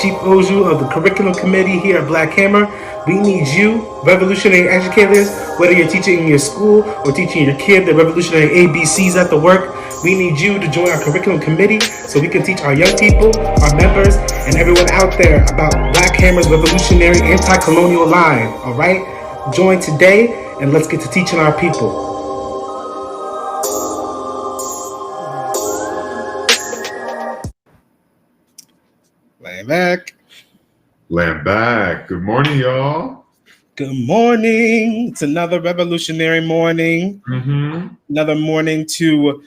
Chief Oju of the Curriculum Committee here at Black Hammer. We need you, revolutionary educators, whether you're teaching in your school or teaching your kid the revolutionary ABCs at the work. We need you to join our curriculum committee so we can teach our young people, our members, and everyone out there about Black Hammer's revolutionary anti-colonial line. All right? Join today and let's get to teaching our people. Land back. Land back. Good morning, y'all. Good morning. It's another revolutionary morning. Another morning to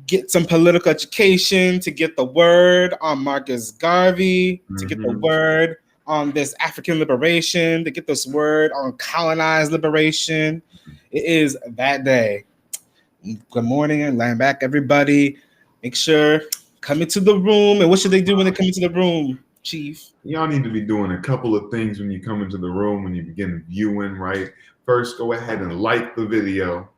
get some political education, to get the word on Marcus Garvey, to get the word on this African liberation, to get this word on colonized liberation. It is that day. Good morning and land back, everybody. Make sure come into the room. And what should they do when they come into the room, Chief? Y'all need to be doing a couple of things when you come into the room, when you begin viewing, right? First, go ahead and like the video.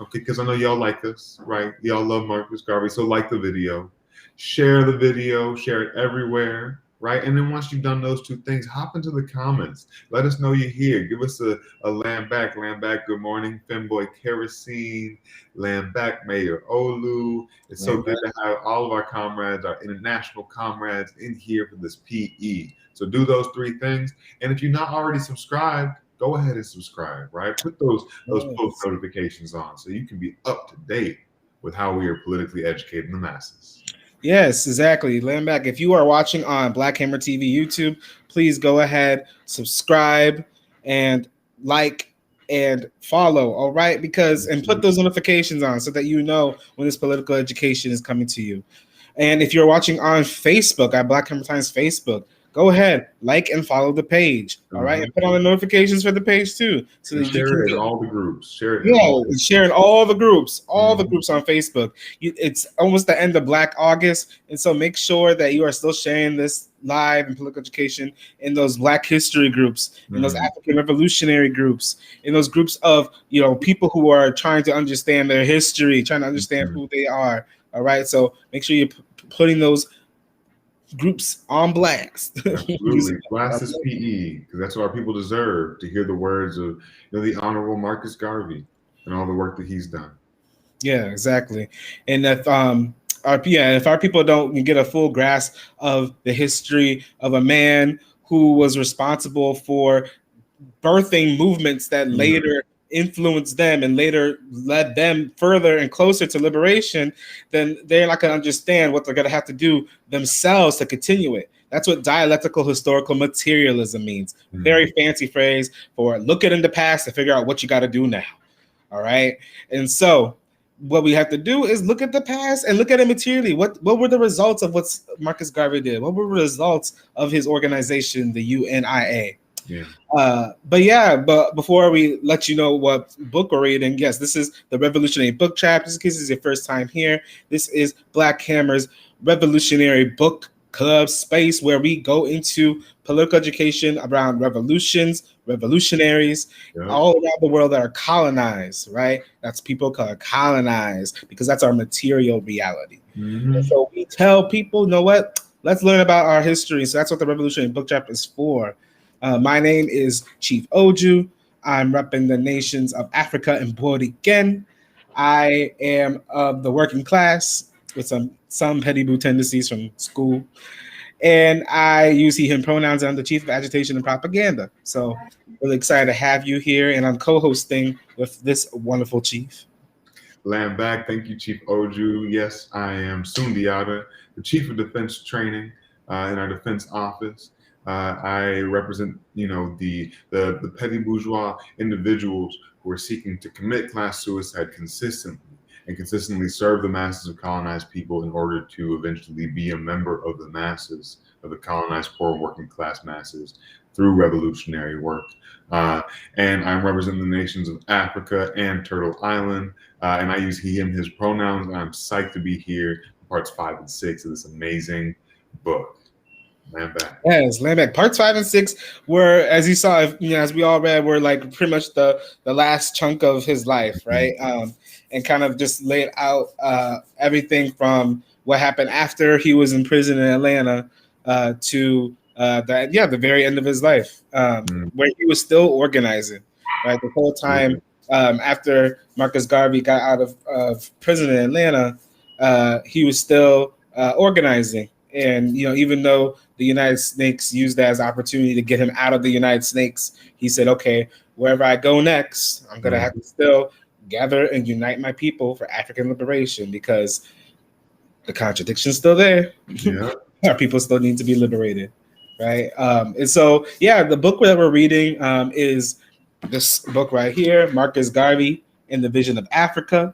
Okay, because I know y'all like us, right? Y'all love Marcus Garvey, so like the video. Share the video, share it everywhere, right? And then once you've done those two things, hop into the comments. Let us know you're here. Give us a land back, good morning, Femboy Kerosene, land back, Mayor Olu. It's so good to have all of our comrades, our international comrades in here for this PE. So do those three things. And if you're not already subscribed, go ahead and subscribe, right? Put those post notifications on so you can be up to date with how we are politically educating the masses. Yes, exactly. Land back. If you are watching on Black Hammer TV YouTube, please go ahead, subscribe, and like and follow. All right, and put those notifications on so that you know when this political education is coming to you. And if you're watching on Facebook at Black Hammer Times Facebook, go ahead, like and follow the page. All right, and put on the notifications for the page too, so that share it in all the groups. Share it. Share in all the groups, the groups on Facebook. It's almost the end of Black August, and so make sure that you are still sharing this live in political education in those Black history groups, in those African revolutionary groups, in those groups of people who are trying to understand their history, trying to understand who they are. All right, so make sure you're putting those groups on blast. Absolutely. Blast is PE, because that's what our people deserve, to hear the words of the Honorable Marcus Garvey and all the work that he's done. Yeah, exactly. And if our people don't get a full grasp of the history of a man who was responsible for birthing movements that later influenced them and later led them further and closer to liberation, then they're not going to understand what they're going to have to do themselves to continue it. That's what dialectical historical materialism means. Very fancy phrase for look at in the past to figure out what you got to do now. All right. And so what we have to do is look at the past and look at it materially. What were the results of what Marcus Garvey did? What were the results of his organization, the U.N.I.A.? But before we let you know what book we're reading, yes, this is the Revolutionary Book Chapter. Just in case this is your first time here, this is Black Hammer's Revolutionary Book Club space where we go into political education around revolutions, revolutionaries, all around the world that are colonized, right? That's people called colonized because that's our material reality. And so we tell people, you know what? Let's learn about our history. So that's what the Revolutionary Book Chapter is for. My name is Chief Oju. I'm repping the nations of Africa and Puerto Rican. I am of the working class with some petty boo tendencies from school. And I use he, him pronouns. I'm the Chief of Agitation and Propaganda. So really excited to have you here. And I'm co-hosting with this wonderful chief. Land back. Thank you, Chief Oju. Yes, I am Sundiata, the Chief of Defense Training in our defense office. I represent, the petty bourgeois individuals who are seeking to commit class suicide consistently serve the masses of colonized people in order to eventually be a member of the masses, of the colonized poor working class masses through revolutionary work. And I'm representing the nations of Africa and Turtle Island. And I use he, him, his pronouns. And I'm psyched to be here for parts 5 and 6 of this amazing book. Land back. Yes, land back. Parts 5 and 6 were, as you saw, as we all read, were like pretty much the last chunk of his life, right? And kind of just laid out everything from what happened after he was in prison in Atlanta to the very end of his life, Mm, where he was still organizing, right? The whole time after Marcus Garvey got out of prison in Atlanta, he was still organizing. And even though the United Snakes used that as an opportunity to get him out of the United Snakes, he said, "Okay, wherever I go next, I'm gonna have to still gather and unite my people for African liberation because the contradiction's still there. yeah. Our people still need to be liberated, right?" And so, yeah, the book that we're reading is this book right here, Marcus Garvey and the Vision of Africa.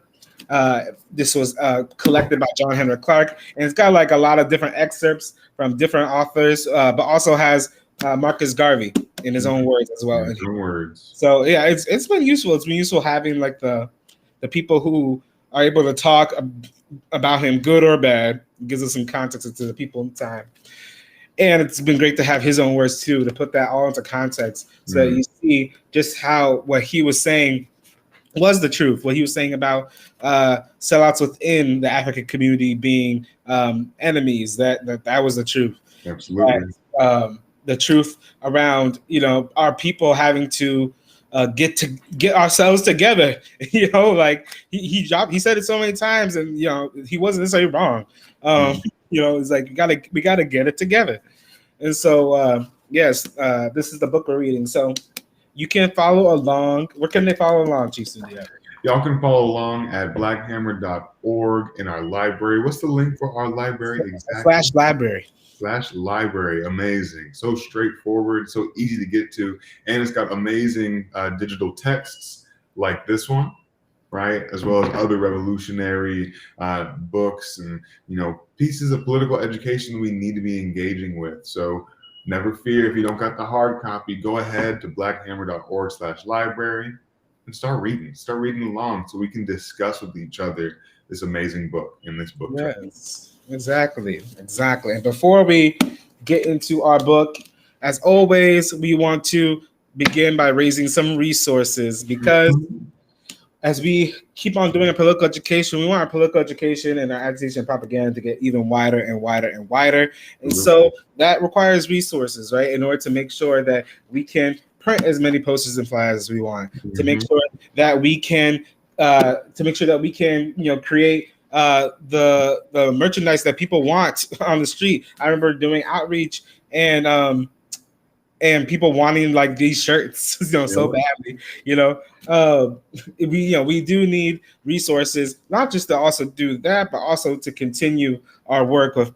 This was collected by John Henry Clark, and it's got like a lot of different excerpts from different authors, but also has Marcus Garvey in his own words as well. In your words. So yeah, it's been useful. It's been useful having like the people who are able to talk about him, good or bad. It gives us some context to the people in time. And it's been great to have his own words too, to put that all into context so that you see just how what he was saying was the truth. What he was saying about sellouts within the African community being enemies, that was the truth. Absolutely. The truth around our people having to get ourselves together. Like he said it so many times, and he wasn't necessarily wrong. It's like we gotta get it together. And so yes, this is the book we're reading. So you can follow along. Where can they follow along, Chief Cindy? Y'all can follow along at blackhammer.org in our library. What's the link for our library exactly? /library. Amazing. So straightforward, so easy to get to. And it's got amazing digital texts like this one, right? As well as other revolutionary books and, pieces of political education we need to be engaging with. So never fear if you don't got the hard copy, go ahead to blackhammer.org/library and start reading along so we can discuss with each other this amazing book in this book. Yes, exactly. And before we get into our book, as always, we want to begin by raising some resources because as we keep on doing our political education, we want our political education and our agitation and propaganda to get even wider and wider and wider. And so that requires resources, right? In order to make sure that we can print as many posters and flyers as we want, to make sure that we can create the merchandise that people want on the street. I remember doing outreach and people wanting like these shirts, so badly. We do need resources, not just to also do that, but also to continue our work with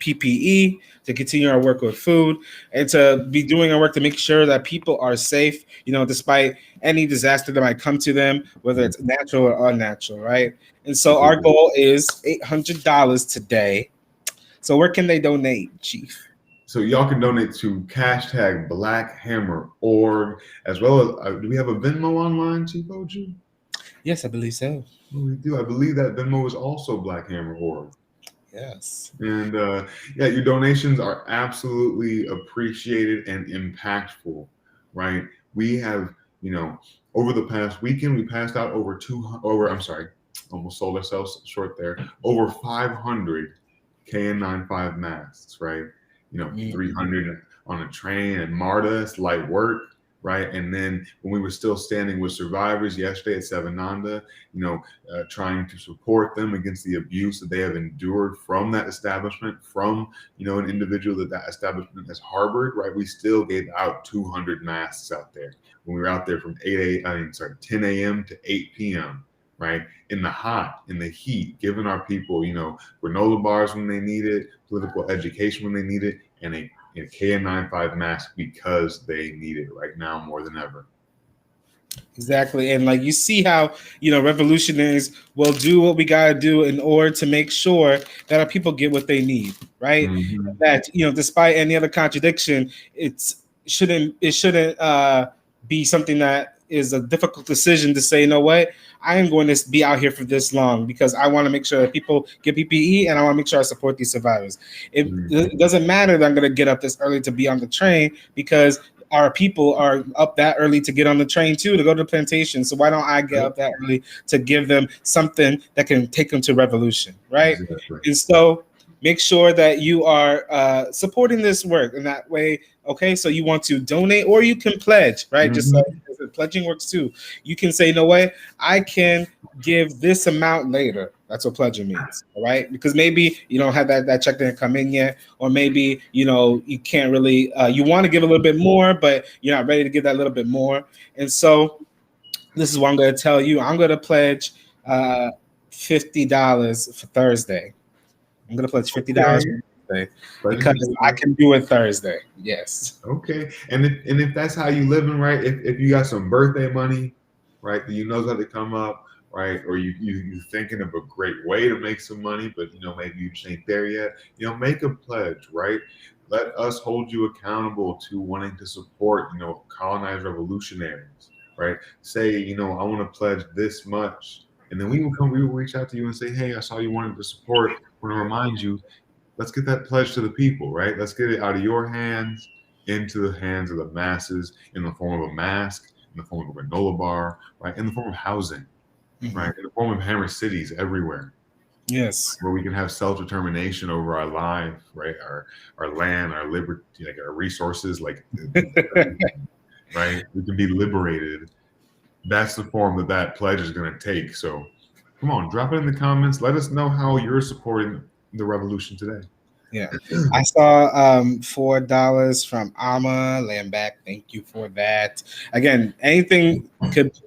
PPE, to continue our work with food, and to be doing our work to make sure that people are safe, despite any disaster that might come to them, whether it's natural or unnatural, right? And so our goal is $800 today. So where can they donate, Chief? So y'all can donate to #BlackHammer.org, as well as do we have a Venmo online, Chief OG? Yes, I believe so. Oh, we do. I believe that Venmo is also BlackHammer.org. Yes. And your donations are absolutely appreciated and impactful, right? We have, over the past weekend, we passed out almost sold ourselves short there, over 500 KN95 masks, right? 300 on a train at MARTA, it's light work, right? And then when we were still standing with survivors yesterday at Savananda, trying to support them against the abuse that they have endured from that establishment, from, an individual that establishment has harbored, right? We still gave out 200 masks out there when we were out there from 10 a.m. to 8 p.m., right? In the heat, giving our people, granola bars when they need it, political education when they need it, and a KN95 mask because they need it right now more than ever. Exactly. And like you see how, revolutionaries will do what we got to do in order to make sure that our people get what they need, right? That, despite any other contradiction, it shouldn't be something that is a difficult decision to say, what? I am going to be out here for this long because I want to make sure that people get PPE and I want to make sure I support these survivors. It doesn't matter that I'm going to get up this early to be on the train because our people are up that early to get on the train too, to go to the plantation. So why don't I get up that early to give them something that can take them to revolution, right? Exactly. And so make sure that you are supporting this work in that way. Okay, so you want to donate or you can pledge, right? Just like Mhm. pledging works too. You can say, no way, I can give this amount later. That's what pledging means, all right? Because maybe you don't have that check didn't come in yet, or maybe you can't really you want to give a little bit more, but you're not ready to give that little bit more. And so this is what I'm going to tell you. I'm going to pledge $50 for Thursday. I'm going to pledge $50 Okay. for Thursday Pledging because I $50. can do it Thursday. Yes. Okay. And if that's how you living, right? If you got some birthday money, right, that you know how to come up, right? Or you thinking of a great way to make some money, but maybe you just ain't there yet. Make a pledge, right? Let us hold you accountable to wanting to support, colonized revolutionaries, right? Say, I want to pledge this much. And then we will reach out to you and say, hey, I saw you wanted to support. I want to remind you, let's get that pledge to the people, right? Let's get it out of your hands into the hands of the masses in the form of a mask, in the form of a granola bar, right? In the form of housing, Mhm. right? In the form of hammer cities everywhere, Yes. where we can have self-determination over our life, right? Our land, our liberty, like our resources, like everything, right? We can be liberated. That's the form that pledge is going to take. So come on, drop it in the comments. Let us know how you're supporting the revolution today. Yeah. I saw $4 from Alma Lamback. Thank you for that. Again, anything could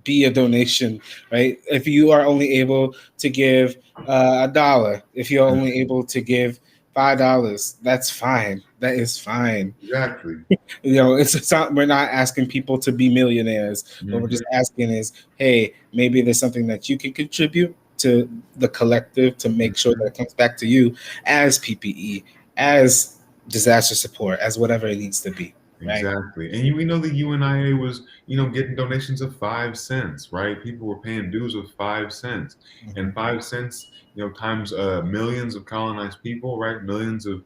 be a donation, right? If you are only able to give $1, if you're only able to give $5, that's fine. That is fine. Exactly. It's not, we're not asking people to be millionaires. What we're Mhm. just asking is, hey, maybe there's something that you can contribute to the collective to make sure that Mhm. it comes back to you as PPE, as disaster support, as whatever it needs to be, right? Exactly. And we know the UNIA was, getting donations of 5 cents, right? People were paying dues of 5 cents. And Mhm. 5 cents, times millions of colonized people, right? Millions of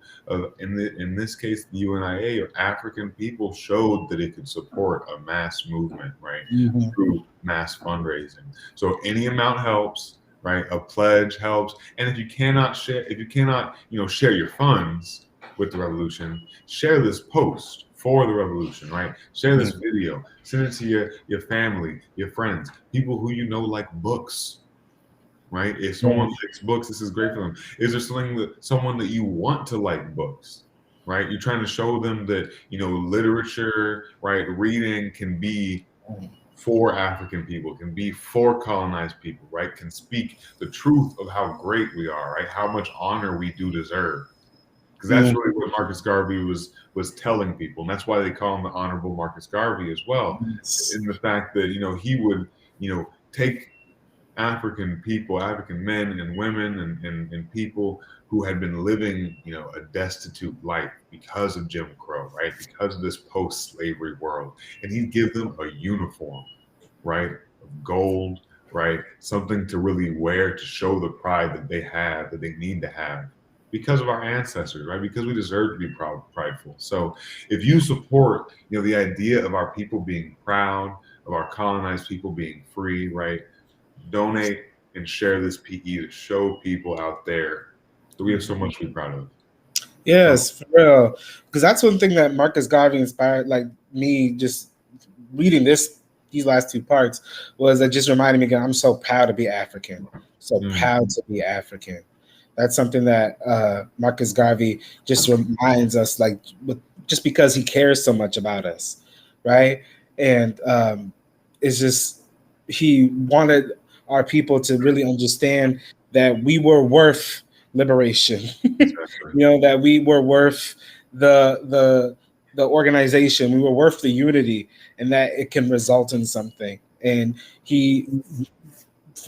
in this case, the UNIA or African people showed that it could support a mass movement, right? Mhm. Through mass fundraising. So any amount helps, right? A pledge helps. And if you cannot, share your funds with the revolution, share this post for the revolution, right? Share this video, send it to your family, your friends, people who like books, right? If someone Mhm. likes books, this is great for them. Is there someone that you want to like books? Right? You're trying to show them that, literature, right, reading can be for African people, can be for colonized people, right? Can speak the truth of how great we are, right? How much honor we do deserve, because that's Mhm. really what Marcus Garvey was telling people, and that's why they call him the Honorable Marcus Garvey as well, Yes. in the fact that he would take African people, African men and women, and people who had been living a destitute life because of Jim Crow, right, because of this post-slavery world, and he'd give them a uniform, right, of gold, right, something to really wear to show the pride that they have, that they need to have because of our ancestors, right? Because we deserve to be prideful. So if you support, the idea of our people being proud, of our colonized people being free, right? Donate and share this PE to show people out there that we have so much to be proud of. So, Yes, for real. Because that's one thing that Marcus Garvey inspired, like me, just reading these last two parts was that just reminded me again, I'm so proud to be African. So mm, proud to be African. That's something that Marcus Garvey just reminds us, like, just because he cares so much about us, right? And it's just he wanted our people to really understand that we were worth liberation. exactly. That we were worth the organization, we were worth the unity, and that it can result in something. And he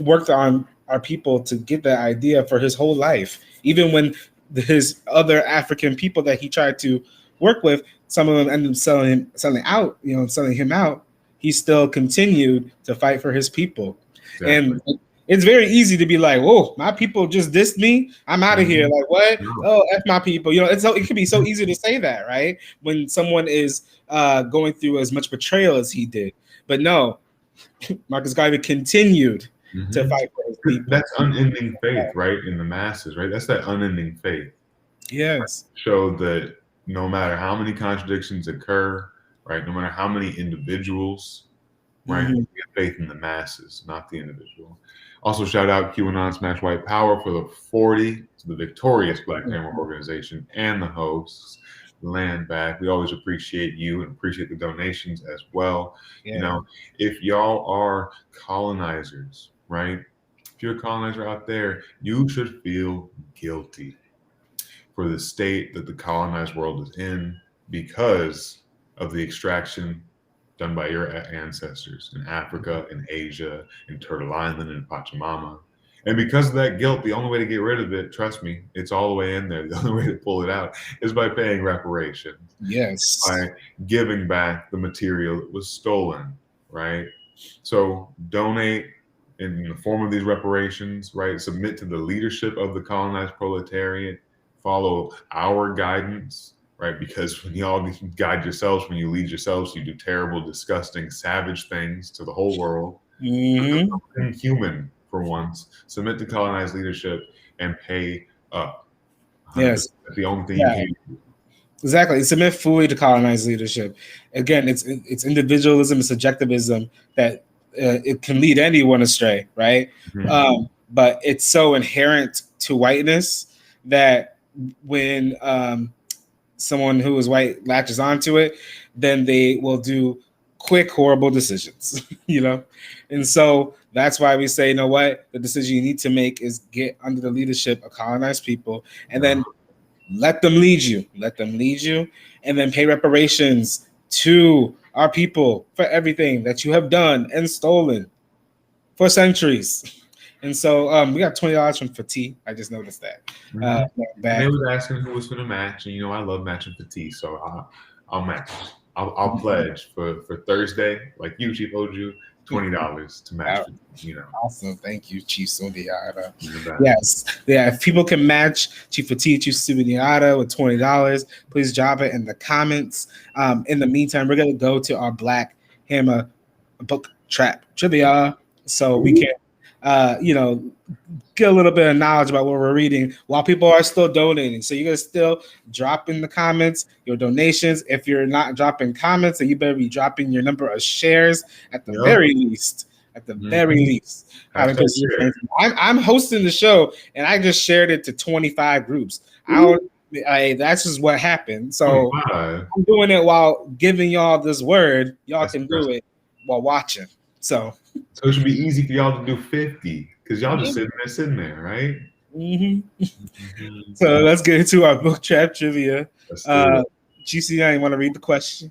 worked on our people to get that idea for his whole life, even when his other African people that he tried to work with, some of them ended up selling him out. He still continued to fight for his people. Exactly. And it's very easy to be like, "Whoa, my people just dissed me. I'm out of here." Mhm. Like, what? No. Oh, f my people. It can be so easy to say that, right? When someone is going through as much betrayal as he did. But no, Marcus Garvey continued. to Mhm. fight for his people. That's unending faith, right? In the masses, right? That's that unending faith. Yes. Show that no matter how many contradictions occur, right? No matter how many individuals, right? Hmm. We have faith in the masses, not the individual. Also, shout out QAnon Smash White Power for the 40 to the victorious Black Hammer organization and the hosts. Land back. We always appreciate you and appreciate the donations as well. You Yeah. know, if y'all are colonizers, right? If you're a colonizer out there, you should feel guilty for the state that the colonized world is in because of the extraction done by your ancestors in Africa, in Asia, in Turtle Island, in Pachamama. And because of that guilt, the only way to get rid of it, trust me, it's all the way in there. The only way to pull it out is by paying reparations, Yes. by giving back the material that was stolen, right? So donate in the form of these reparations, right? Submit to the leadership of the colonized proletariat, follow our guidance, right? Because when y'all guide yourselves, when you lead yourselves, you do terrible, disgusting, savage things to the whole world. Hmm. Something human for once. Submit to colonized leadership and pay up. 100%. Yes. That's the only thing you Yeah. can do. Exactly. Submit fully to colonized leadership. Again, it's individualism, it's subjectivism that it can lead anyone astray, right? Mhm. But it's so inherent to whiteness that when someone who is white latches onto it, then they will do quick, horrible decisions, you know? And so that's why we say, you know what? The decision you need to make is get under the leadership of colonized people and then let them lead you. Let them lead you, and then pay reparations to our people for everything that you have done and stolen for centuries. And so we got $20 from Fatih. I just noticed that. Mhm. And they Back. was asking who was going to match, and I love matching fatigue, so I'll match. I'll pledge for Thursday, like you, Chief Oju, $20 to match. Awesome. Thank you, Chief Sundiata. In the back. Yes. Yeah. If people can match Chief Fatih, Chief Sundiata with $20, please drop it in the comments. In the meantime, we're going to go to our Black Hammer book trap trivia so we can, get a little bit of knowledge about what we're reading while people are still donating. So you guys still drop in the comments your donations. If you're not dropping comments, then you better be dropping your number of shares at the very least. At the very least. Hashtag share. I'm hosting the show and I just shared it to 25 groups. That's just what happened. So 25. I'm doing it while giving y'all this word. Y'all That's can do it while watching. So it should be easy for y'all to do 50 because y'all just sitting there, right? So let's get into our book trap trivia. Let's do it. GCI, you want to read the question?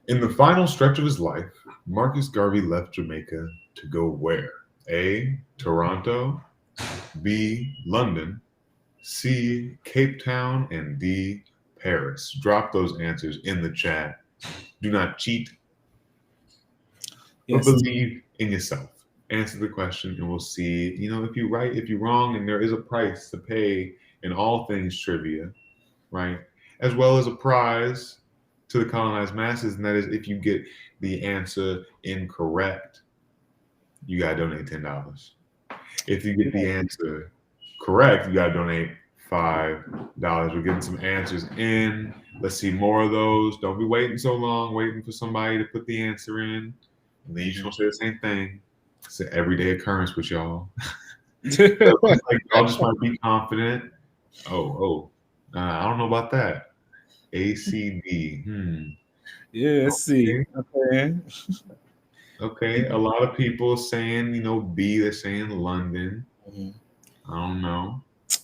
In the final stretch of his life, Marcus Garvey left Jamaica to go where? A. Toronto, B. London, C. Cape Town, and D. Paris. Drop those answers in the chat. Do not cheat, but believe in yourself. Answer the question, and we'll see. If you're right, if you're wrong, and there is a price to pay in all things trivia, right? As well as a prize to the colonized masses, and that is if you get the answer incorrect, you gotta donate $10. If you get the answer correct, you gotta donate $5. We're getting some answers in. Let's see more of those. Don't be waiting so long, waiting for somebody to put the answer in. And then you just gonna say the same thing. It's an everyday occurrence with y'all. Y'all just might be confident. I don't know about that. ACD. Yeah, let's see. Okay. A lot of people saying, B, they're saying London. I don't know.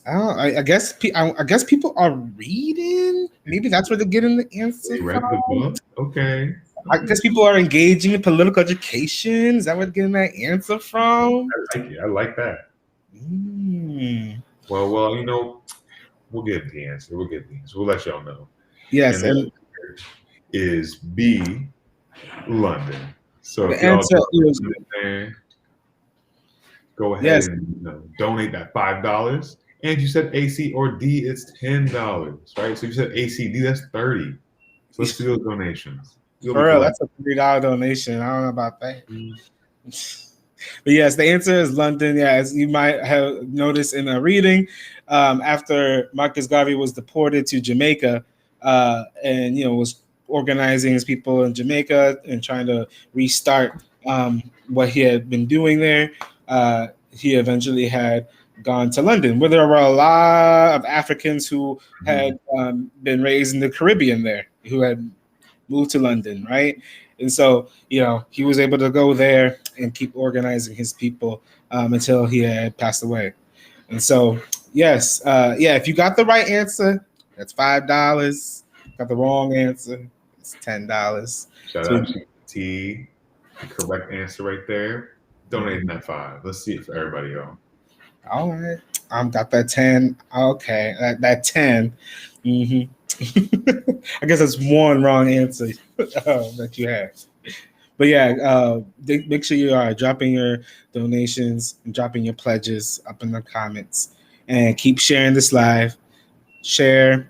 I guess people are reading. Maybe that's where they're getting the answer They read from. the book. Okay. I guess people are engaging in political education. Is that where they're getting that answer from? I like it. I like that. Well, we'll get the answer. We'll let y'all know. Yes, and the answer is B, London. So the if y'all answer is there, go ahead and donate that $5. And if you said AC or D, it's $10, right? So if you said ACD, that's $30. So let's do those donations. for real, that's a $3 donation. I don't know about that. But yes, the answer is London. Yeah, as you might have noticed in a reading, after Marcus Garvey was deported to Jamaica, and was organizing his people in Jamaica and trying to restart what he had been doing there. He eventually had gone to London, where there were a lot of Africans who Mhm. had been raised in the Caribbean there, who had moved to London, right? And so, he was able to go there and keep organizing his people until he had passed away. And so, yes, yeah, if you got the right answer, that's $5. Got the wrong answer, it's $10. Shout So, out to T. The correct answer right there. Donating that 5. Let's see it for everybody else. all right, got that 10. Okay, that 10. Hmm. I guess that's one wrong answer that you had. But yeah, make sure you are dropping your donations and dropping your pledges up in the comments, and keep sharing this live. Share,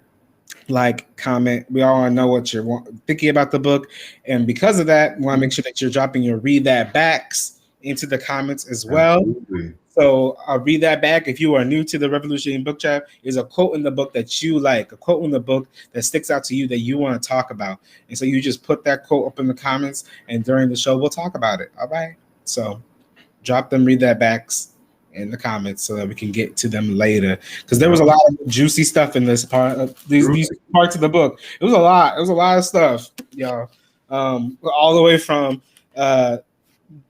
like, comment. We all want to know what you're thinking about the book, and because of that, we want to make sure that you're dropping your read that backs into the comments as well. Absolutely. So I'll read that back. If you are new to the Revolutionary Book Chat, is a quote in the book that you like, a quote in the book that sticks out to you that you want to talk about. And so you just put that quote up in the comments, and during the show, we'll talk about it. All right. So drop them, read that backs in the comments so that we can get to them later. Because there was a lot of juicy stuff in this part, these parts of the book. It was a lot. It was a lot of stuff, y'all. All the way from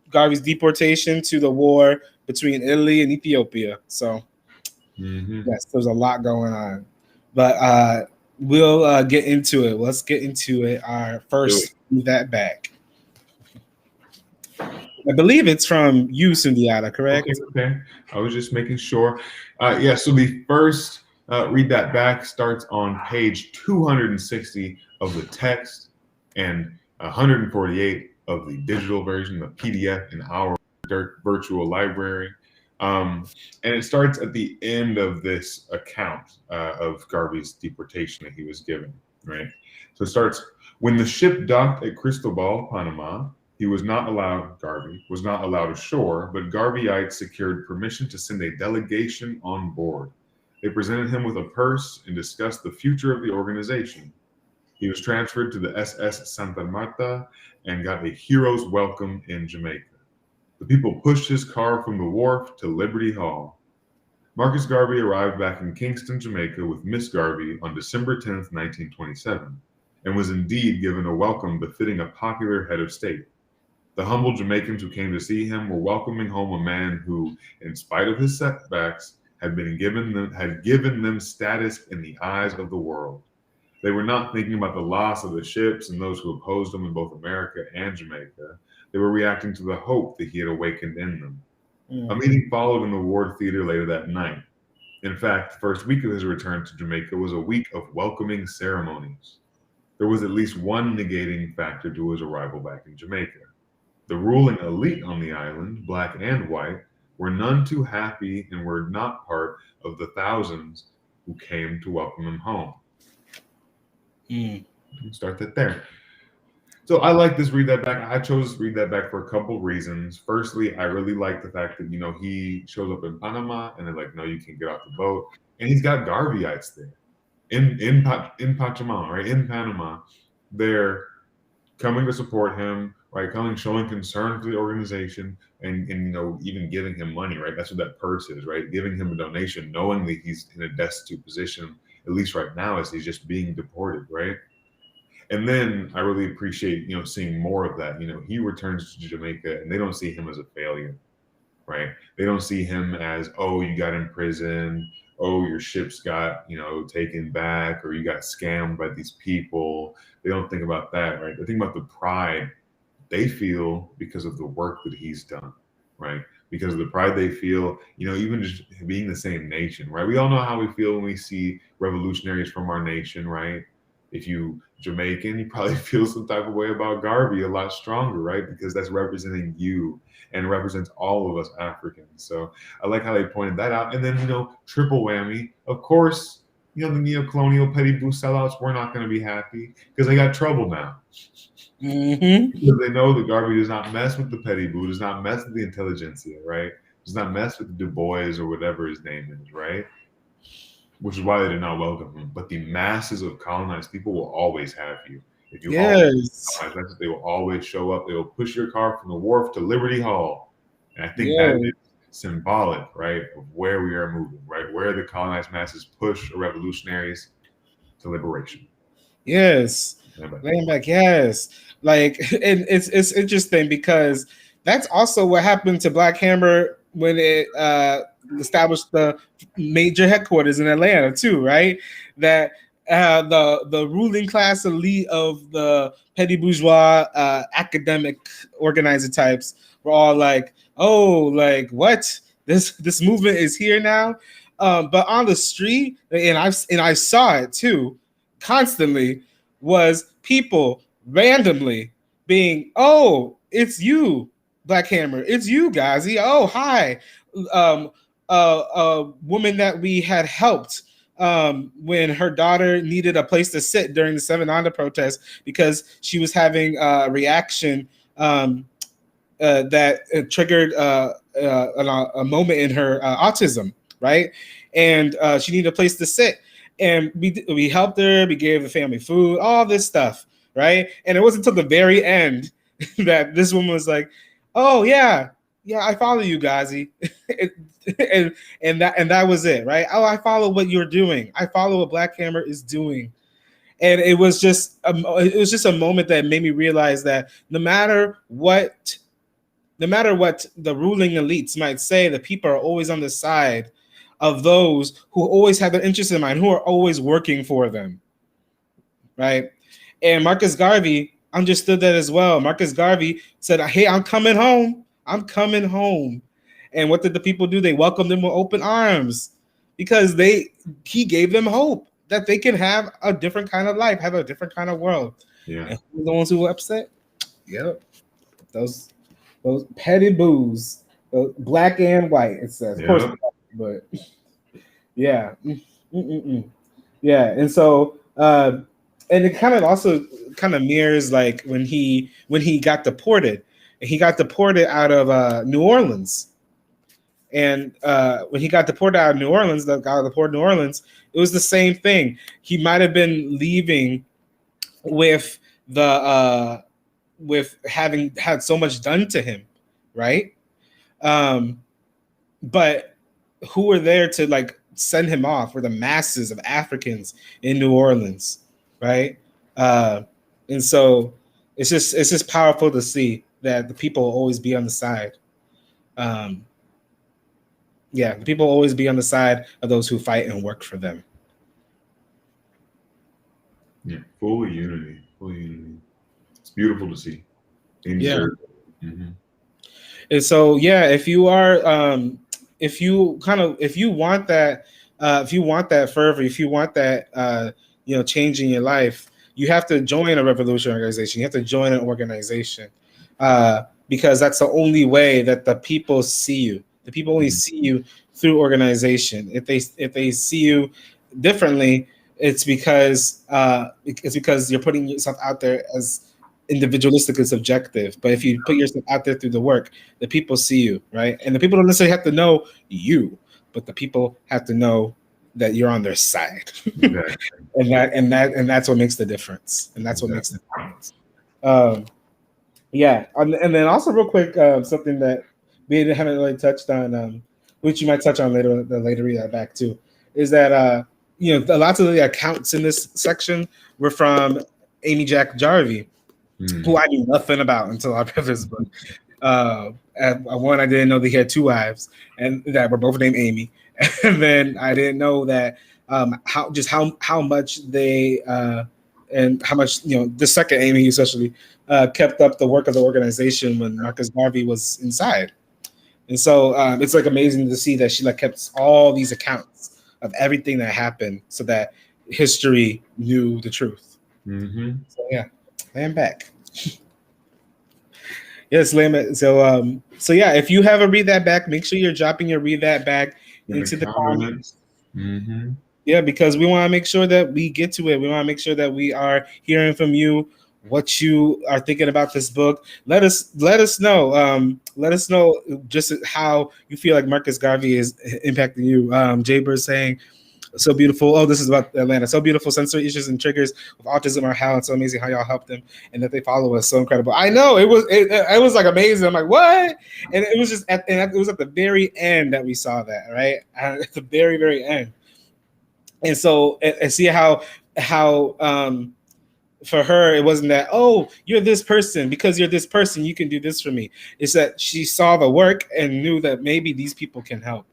Garvey's deportation to the war between Italy and Ethiopia. So, yes, there's a lot going on. But we'll get into it. Let's get into it. Our first that back. I believe it's from you, Sundiata, correct? Okay. I was just making sure. Yeah, so the first read that back starts on page 260 of the text and 148 of the digital version, the PDF in our virtual library. And it starts at the end of this account of Garvey's deportation that he was given, right? So it starts, when the ship docked at Cristobal, Panama, Garvey was not allowed ashore, but Garveyites secured permission to send a delegation on board. They presented him with a purse and discussed the future of the organization. He was transferred to the SS Santa Marta and got a hero's welcome in Jamaica. The people pushed his car from the wharf to Liberty Hall. Marcus Garvey arrived back in Kingston, Jamaica with Miss Garvey on December 10th, 1927, and was indeed given a welcome befitting a popular head of state. The humble Jamaicans who came to see him were welcoming home a man who, in spite of his setbacks, had given them status in the eyes of the world. They were not thinking about the loss of the ships and those who opposed him in both America and Jamaica. They were reacting to the hope that he had awakened in them. A meeting followed in the Ward Theater later that night. In fact, the first week of his return to Jamaica was a week of welcoming ceremonies. There was at least one negating factor to his arrival back in Jamaica. The ruling elite on the island, black and white, were none too happy and were not part of the thousands who came to welcome him home. Start that there. So I like this read that back. I chose to read that back for a couple reasons. Firstly, I really like the fact that he shows up in Panama and they're like, no, you can't get off the boat, and he's got Garveyites there in Pachamama, right, in Panama. They're coming to support him, right? Coming, showing concern for the organization, and even giving him money, right? That's what that purse is, right? Giving him a donation, knowing that he's in a destitute position, at least right now, as he's just being deported, right? And then I really appreciate, seeing more of that. He returns to Jamaica, and they don't see him as a failure, right? They don't see him as, oh, you got in prison, oh, your ships got, taken back, or you got scammed by these people. They don't think about that, right? They think about the pride they feel because of the work that he's done, right? Because of the pride they feel, even just being the same nation, right? We all know how we feel when we see revolutionaries from our nation, right? If you Jamaican, you probably feel some type of way about Garvey a lot stronger, right? Because that's representing you and represents all of us Africans. So I like how they pointed that out. And then, triple whammy, of course, the neo-colonial petty boost sellouts, we're not going to be happy because they got trouble now. Mm-hmm. Because they know the Garvey does not mess with the petty boo, does not mess with the intelligentsia, right? Does not mess with Du Bois or whatever his name is, right? Which is why they did not welcome him. But the masses of colonized people will always have you. If you always Yes. colonize, they will always show up. They will push your car from the wharf to Liberty Hall. And I think that Yeah. is symbolic, right, of where we are moving, right? Where the colonized masses push revolutionaries to liberation. Yes. Laying back, yes. Like and it's interesting because that's also what happened to Black Hammer when it established the major headquarters in Atlanta too, right? That the ruling class elite of the petty bourgeois academic organizer types were all like, oh, like what? This movement is here now. But on the street, and I saw it too constantly, was people randomly being, oh, it's you, Black Hammer, it's you, Ghazi. Oh, hi. Um, a woman that we had helped when her daughter needed a place to sit during the Seven Honda protest because she was having a reaction that triggered a moment in her autism, right? And she needed a place to sit. And we helped her, we gave the family food, all this stuff, right? And it wasn't until the very end that this woman was like, "Oh yeah, yeah, I follow you, Ghazi," and that was it, right? Oh, I follow what you're doing. I follow what Black Hammer is doing, and it was just a moment that made me realize that no matter what the ruling elites might say, the people are always on the side of those who always have their interests in mind, who are always working for them, right? And Marcus Garvey understood that as well. Marcus Garvey said, "Hey, I'm coming home. I'm coming home." And what did the people do? They welcomed him with open arms because he gave them hope that they can have a different kind of life, have a different kind of world. Yeah. And who were the ones who were upset? Yep, those petty boos, black and white. It says, of course, Yeah. but yeah, yeah. And so, and it kind of also kind of mirrors like when he got deported, and he got deported out of New Orleans. And when he got deported out of New Orleans, the guy deported New Orleans, it was the same thing. He might have been leaving with with having had so much done to him, right? But who were there to like send him off were the masses of Africans in New Orleans, right? And so it's just powerful to see that the people will always be on the side. Um, yeah, the people will always be on the side of those who fight and work for them. Yeah. Full unity. Full unity. It's beautiful to see. Yeah. Mm-hmm. And so, yeah, if you are, if you want that, if you want that fervor, if you want that, change in your life, you have to join a revolution organization. You have to join an organization because that's the only way that the people see you. The people only see you through organization. If they see you differently, it's because you're putting yourself out there as individualistic and subjective. But if you put yourself out there through the work, the people see you, right? And the people don't necessarily have to know you, but the people have to know that you're on their side. Exactly. and that's what makes the difference. And that's what makes the difference. Yeah. And then also real quick, something that we haven't really touched on, which you might touch on later read that back too, is that lots of the accounts in this section were from Amy Jack Jarvey, who I knew nothing about until I read this book. One, I didn't know that he had two wives, and that were both named Amy. And then I didn't know that how much they and how much the second Amy especially kept up the work of the organization when Marcus Garvey was inside. And so it's like amazing to see that she like kept all these accounts of everything that happened, so that history knew the truth. Mm-hmm. So yeah, land back. Yes, Lamit. So yeah, if you have a read that back, make sure you're dropping your read that back into the comments. Mm-hmm. Yeah, because we want to make sure that we get to it. We want to make sure that we are hearing from you what you are thinking about this book. Let us know. Let us know just how you feel like Marcus Garvey is impacting you. Jay Bird saying so beautiful. Oh, this is about Atlanta. So beautiful. Sensory issues and triggers with autism are how it's so amazing how y'all help them and that they follow us. So incredible. I know it was like amazing. I'm like what? And it was just it was at the very end that we saw that right at the very end. And so and see how for her it wasn't that, oh, you're this person, because you're this person you can do this for me. It's that she saw the work and knew that maybe these people can help.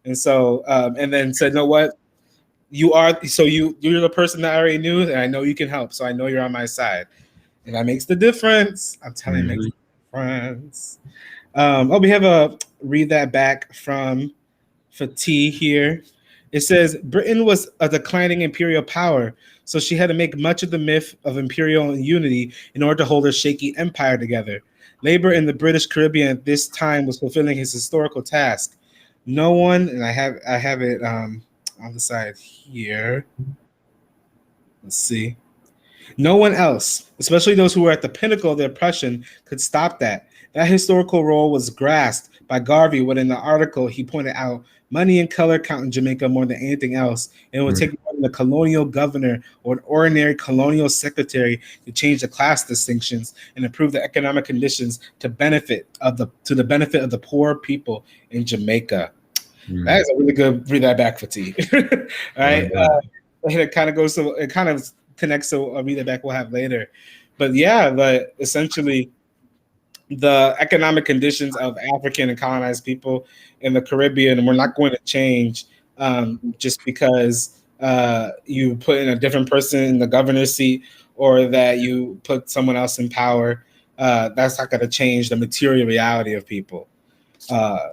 And so and then said, no, what, you are, so you're the person that I already knew, and I know you can help, so I know you're on my side, and that makes the difference. I'm telling you, it makes Mm-hmm. a difference. Oh, we have a read that back from Fatih here. It says Britain was a declining imperial power, so she had to make much of the myth of imperial unity in order to hold her shaky empire together. Labor in the British Caribbean at this time was fulfilling his historical task. No one, and I have it on the side here. Let's see. No one else, especially those who were at the pinnacle of the oppression, could stop that. That historical role was grasped by Garvey when, in the article, he pointed out money and color count in Jamaica more than anything else, and it would take more than a colonial governor or an ordinary colonial secretary to change the class distinctions and improve the economic conditions to the benefit of the poor people in Jamaica. That Mm-hmm. is a really good read that back for T. All I like right. that. It kind of goes to, it kind of connects to a read that back we'll have later. But yeah, but essentially the economic conditions of African and colonized people in the Caribbean were not going to change just because you put in a different person in the governor's seat or that you put someone else in power. That's not going to change the material reality of people. Uh,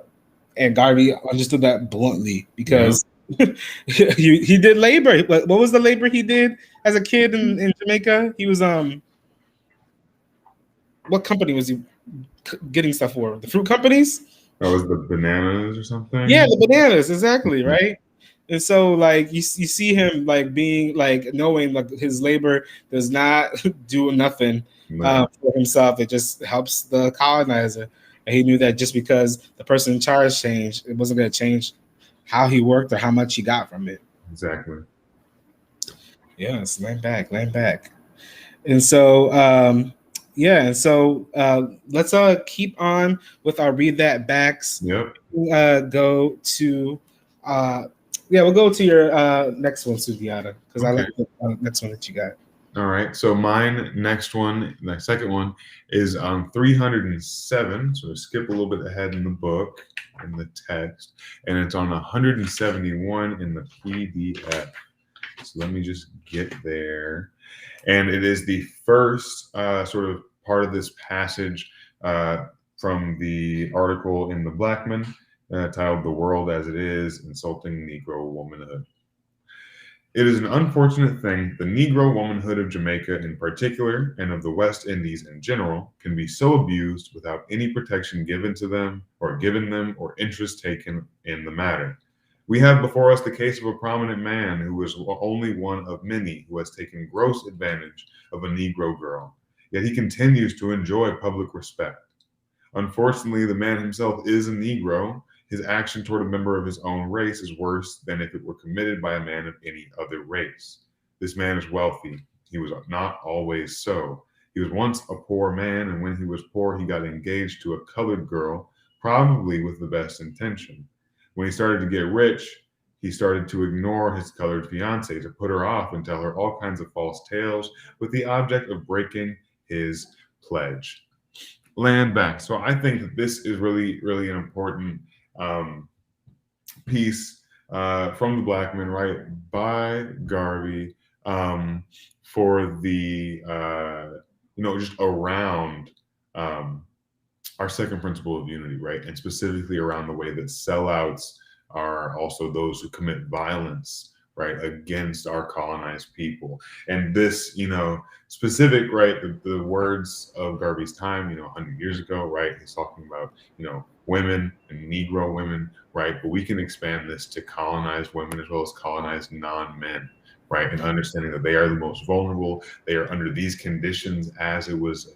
and Garvey understood that bluntly Yeah. because he did labor. What was the labor he did as a kid in Jamaica? He was what company was he getting stuff for? The fruit companies? That was the bananas or Yeah, something. the bananas, exactly, right? And so like you see him like being like knowing like his labor does not do nothing No, for himself. It just helps the colonizer. And he knew that just because the person in charge changed, it wasn't going to change how he worked or how much he got from it. exactly. Yes, land back. And so, yeah, and so let's keep on with our read that backs. Yep. Go to, uh, yeah, we'll go to your next one, Sugiata, because I Okay. like the next one that you got. All right. So mine next one, the second one is 307. So skip a little bit ahead in the book in the text, and it's on 171 in the PDF. So let me just get there. And it is the first sort of part of this passage from the article in the Blackman titled "The World as It Is: Insulting Negro Womanhood." It is an unfortunate thing the Negro womanhood of Jamaica in particular, and of the West Indies in general, can be so abused without any protection given them, or interest taken in the matter. We have before us the case of a prominent man who is only one of many who has taken gross advantage of a Negro girl, yet he continues to enjoy public respect. Unfortunately, the man himself is a Negro. His action toward a member of his own race is worse than if it were committed by a man of any other race. This man is wealthy. He was not always so. He was once a poor man, and when he was poor, he got engaged to a colored girl, probably with the best intention. When he started to get rich, he started to ignore his colored fiancee, to put her off and tell her all kinds of false tales with the object of breaking his pledge. Land back. So I think that this is really, really an important um, piece from the Black Men, right, by Garvey um, for the just around um, our second principle of unity, right, and specifically around the way that sellouts are also those who commit violence, right, against our colonized people. And this, specific, right, the words of Garvey's time, 100 years ago, right, he's talking about, women and Negro women, right? But we can expand this to colonized women as well as colonized non-men, right? And understanding that they are the most vulnerable. They are under these conditions as it was,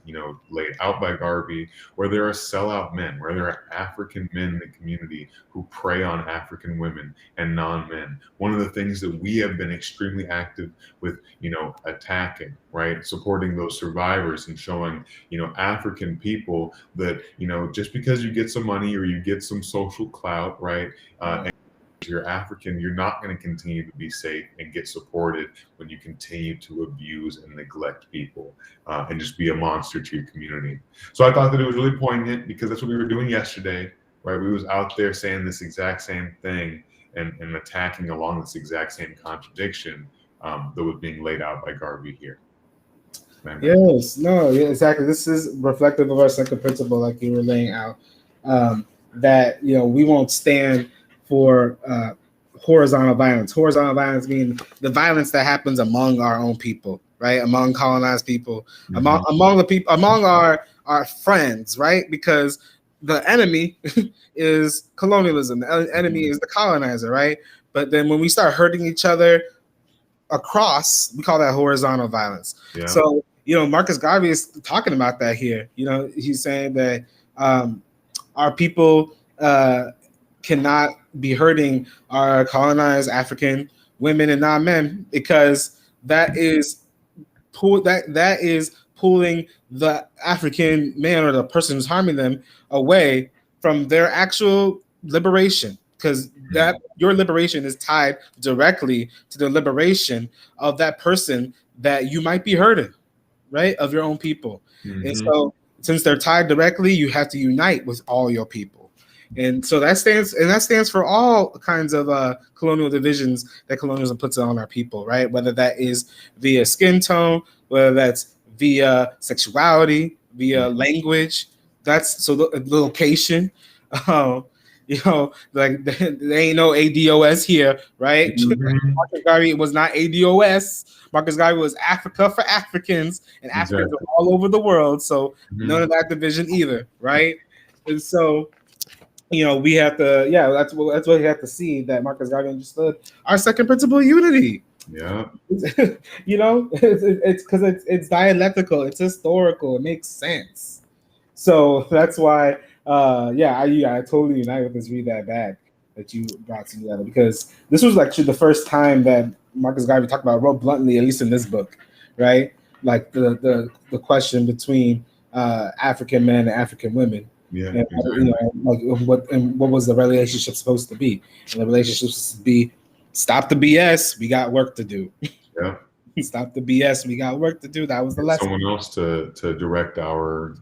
laid out by Garvey, where there are sellout men, where there are African men in the community who prey on African women and non-men. One of the things that we have been extremely active with, attacking, right? Supporting those survivors and showing, African people that, just because you get some money or you get some social clout, right? And you're African, you're not going to continue to be safe and get supported when you continue to abuse and neglect people and just be a monster to your community. So I thought that it was really poignant because that's what we were doing yesterday, right? We was out there saying this exact same thing and attacking along this exact same contradiction that was being laid out by Garvey here. Yes, no, yeah, exactly. This is reflective of our second principle, like you were laying out, that we won't stand for horizontal violence. Horizontal violence meaning the violence that happens among our own people, right? Among colonized people, among the people, among our friends, right? Because the enemy is colonialism. The enemy is the colonizer, right? But then when we start hurting each other across, we call that horizontal violence. Yeah. So, Marcus Garvey is talking about that here. He's saying that our people cannot be hurting our colonized African women and non-men because that is pulling the African man or the person who's harming them away from their actual liberation, because that your liberation is tied directly to the liberation of that person that you might be hurting, right? Of your own people. And so since they're tied directly, you have to unite with all your people. And so that stands for all kinds of colonial divisions that colonialism puts on our people, right? Whether that is via skin tone, whether that's via sexuality, via language. That's so the location. Like there ain't no ADOS here, right? Marcus Garvey was not ADOS. Marcus Garvey was Africa for Africans, and Africans are all over the world. So none of that division either, right? And so we have to, that's what we have to see, that Marcus Garvey understood our second principle of unity. Yeah. It's because it's dialectical, it's historical, it makes sense. So that's why, I totally unite with this Read That Bad that you brought together, because this was actually the first time that Marcus Garvey talked about real bluntly, at least in this book, right? Like the question between African men and African women. Yeah, and, what was the relationship supposed to be? And the relationship was supposed to be, stop the BS, we got work to do. Yeah. Stop the BS, we got work to do. That was the lesson. Someone else to direct our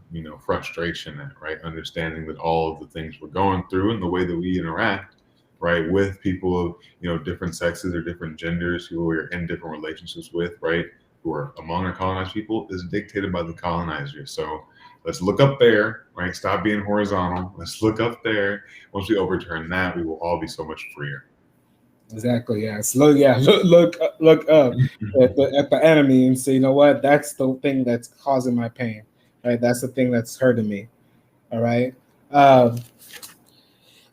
frustration at, right? Understanding that all of the things we're going through and the way that we interact, right, with people of different sexes or different genders who we're in different relationships with, right, who are among our colonized people, is dictated by the colonizer. So let's look up there, right? Stop being horizontal. Let's look up there. Once we overturn that, we will all be so much freer. Exactly. Yes. Look up at the enemy and say, you know what? That's the thing that's causing my pain. Right. That's the thing that's hurting me. All right.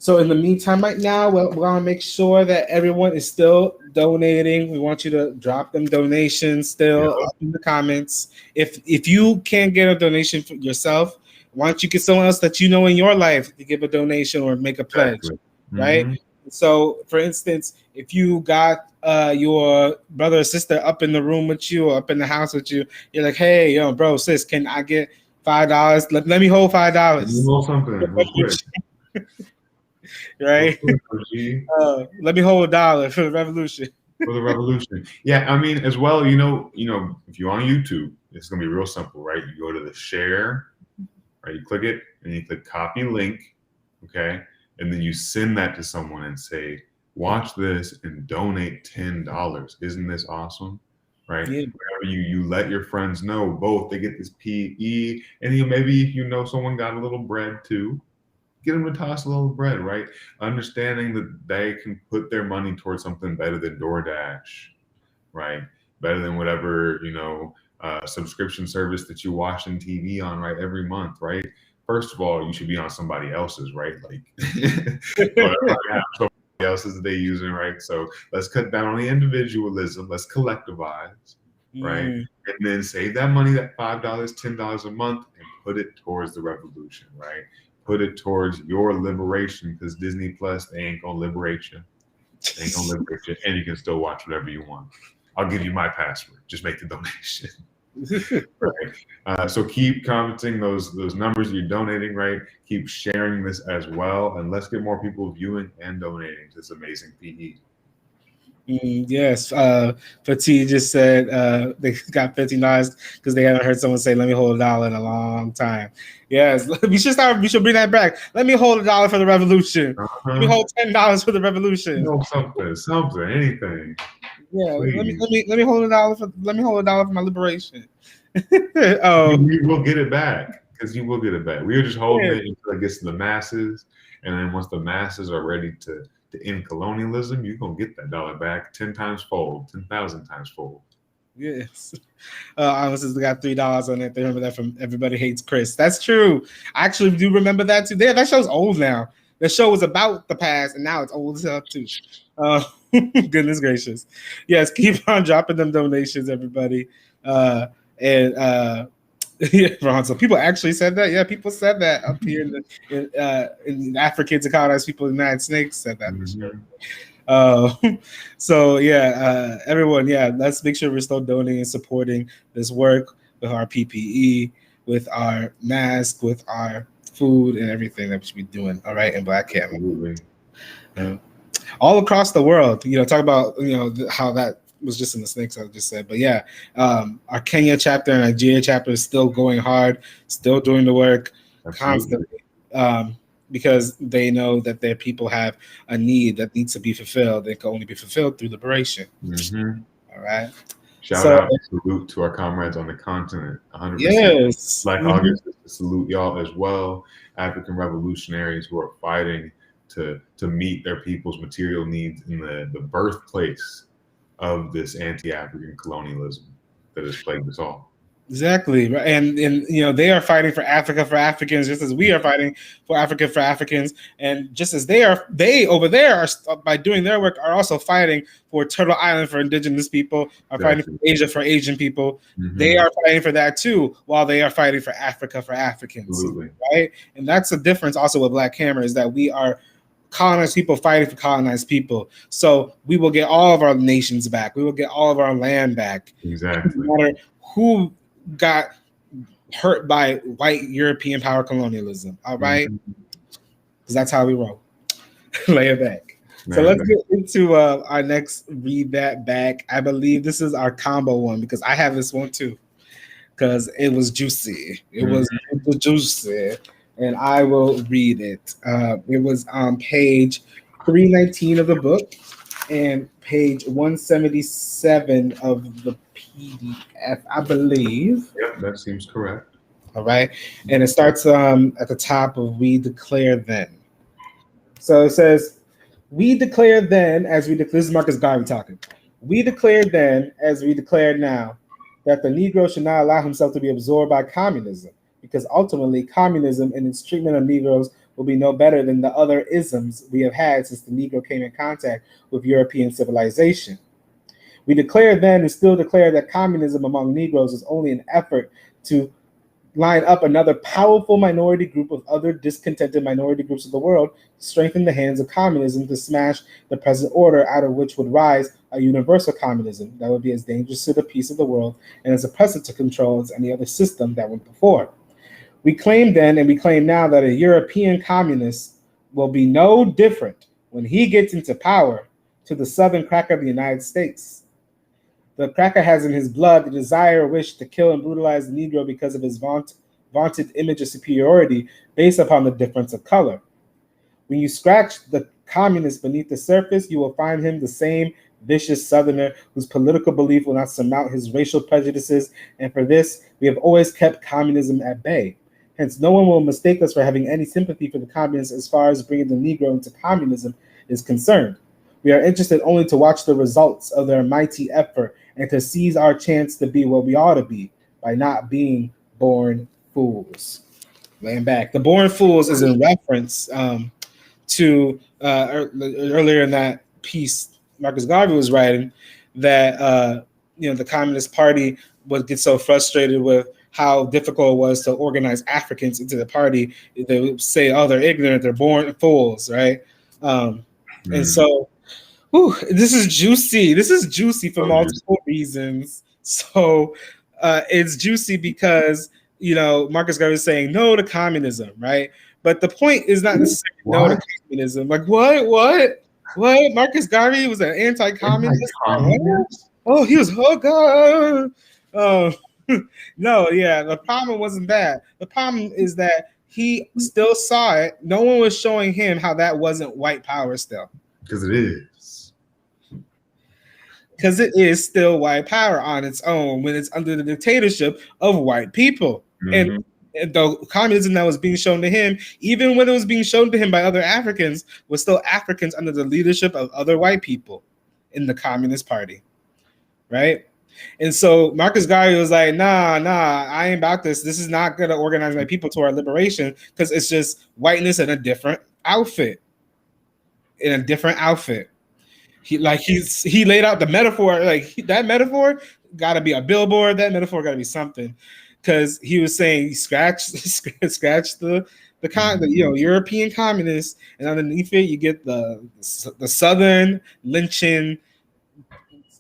So in the meantime, right now, we're gonna make sure that everyone is still donating. We want you to drop them donations still up in the comments. If you can't get a donation for yourself, why don't you get someone else that you know in your life to give a donation or make a pledge, right? So, for instance, if you got your brother or sister up in the room with you or up in the house with you, you're like, hey, bro, sis, can I get $5? Let me hold $5. Let me hold something. Right? Let me hold $1 for the revolution. For the revolution. Yeah, I mean, as well, if you're on YouTube, it's gonna be real simple, right? You go to the share, right? You click it and you click copy link, okay? And then you send that to someone and say, watch this and donate $10. Isn't this awesome? Right? Yeah. Whenever you let your friends know, both they get this PE, and maybe if someone got a little bread too, get them to toss a little bread, right? Understanding that they can put their money towards something better than DoorDash, right? Better than whatever, subscription service that you watch on TV on, right? Every month, right? first of all, you should be on somebody else's, right? Like, so have somebody else's that they're using, right? So let's cut down on the individualism. Let's collectivize, right? And then save that money, that $5, $10 a month, and put it towards the revolution, right? Put it towards your liberation, because Disney Plus, they ain't gonna liberate you. They ain't gonna liberate you, and you can still watch whatever you want. I'll give you my password. Just make the donation. Right. So keep commenting those numbers you're donating, right? Keep sharing this as well, and let's get more people viewing and donating to this amazing PE. Yes, Fatih just said they got $15 because they haven't heard someone say, "Let me hold $1" in a long time." Yes, we should bring that back. Let me hold $1 for the revolution. Let me hold $10 for the revolution. Something, anything. Yeah, let me hold $1 for my liberation. You will get it back, because you will get it back. We are just holding it until it gets to the masses, and then once the masses are ready to end colonialism, you're gonna get that dollar back 10 times fold, 10,000 times fold. Yes. Honestly, they got $3 on it. They remember that from Everybody Hates Chris. That's true. I actually do remember that too. That show's old now. The show was about the past, and now it's old as hell too. Goodness gracious. Yes, keep on dropping them donations, everybody. Yeah, Ron. So people actually said that. Yeah, people said that up here in Africans and colonized people in the United States said that. So yeah, everyone, yeah, let's make sure we're still donating and supporting this work with our PPE, with our mask, with our food, and everything that we should be doing. All right, in Black Camera. All across the world, talk about how that was just in the snakes I just said, but yeah, our Kenya chapter and Nigeria chapter is still going hard, still doing the work constantly, because they know that their people have a need that needs to be fulfilled. They can only be fulfilled through liberation. All right. Shout out and salute to our comrades on the continent. 100%. Yes. Black August, salute y'all as well. African revolutionaries who are fighting to meet their people's material needs in the birthplace of this anti-African colonialism that has plagued us all. Exactly, and they are fighting for Africa for Africans, just as we are fighting for Africa for Africans, and just as they over there are, by doing their work, are also fighting for Turtle Island for indigenous people, are fighting for Asia for Asian people. They are fighting for that too, while they are fighting for Africa for Africans. Absolutely. Right, and that's the difference also with Black Hammer, is that we are colonized people fighting for colonized people. So we will get all of our nations back. We will get all of our land back. Exactly. No matter who got hurt by white European power colonialism. All right? Because that's how we roll. Lay it back. So let's get into our next Read That Back. I believe this is our combo one, because I have this one too, because it was juicy. It was juicy. And I will read it. It was on page 319 of the book and page 177 of the PDF, I believe. Yep, that seems correct. All right. And it starts at the top of "We declare then." So it says, "We declare then, as we declare," this is Marcus Garvey talking. "We declare then, as we declare now, that the Negro should not allow himself to be absorbed by communism, because ultimately communism and its treatment of Negroes will be no better than the other isms we have had since the Negro came in contact with European civilization. We declare then and still declare that communism among Negroes is only an effort to line up another powerful minority group of other discontented minority groups of the world to strengthen the hands of communism to smash the present order, out of which would rise a universal communism that would be as dangerous to the peace of the world and as oppressive to control as any other system that went before. We claim then and we claim now that a European communist will be no different when he gets into power to the Southern cracker of the United States. The cracker has in his blood the desire or wish to kill and brutalize the Negro because of his vaunted image of superiority based upon the difference of color. When you scratch the communist beneath the surface, you will find him the same vicious Southerner whose political belief will not surmount his racial prejudices, and for this, we have always kept communism at bay. Hence, no one will mistake us for having any sympathy for the communists as far as bringing the Negro into communism is concerned. We are interested only to watch the results of their mighty effort and to seize our chance to be what we ought to be by not being born fools." laying back. The Born Fools is in reference to earlier in that piece Marcus Garvey was writing that the Communist Party would get so frustrated with how difficult it was to organize Africans into the party. They would say, "Oh, they're ignorant. They're born fools," right? And Mm. so, this is juicy. This is juicy for Oh, juicy. multiple reasons. So, it's juicy because Marcus Garvey is saying no to communism, right? But the point is not necessarily no to What? communism. Like what? Marcus Garvey was an anti-communist. What? Anti-communist? Oh, he was oh, no, yeah. The problem wasn't that. The problem is that he still saw it. No one was showing him how that wasn't white power still. Because it is. Because it is still white power on its own when it's under the dictatorship of white people. Mm-hmm. And the communism that was being shown to him, even when it was being shown to him by other Africans, was still Africans under the leadership of other white people in the Communist Party, right? And so Marcus Garvey was like, nah, I ain't about this. This is not going to organize my people to our liberation because it's just whiteness in a different outfit. In a different outfit. He laid out the metaphor, that metaphor got to be a billboard. That metaphor got to be something, because he was saying scratch the European communists, and underneath it you get the Southern lynching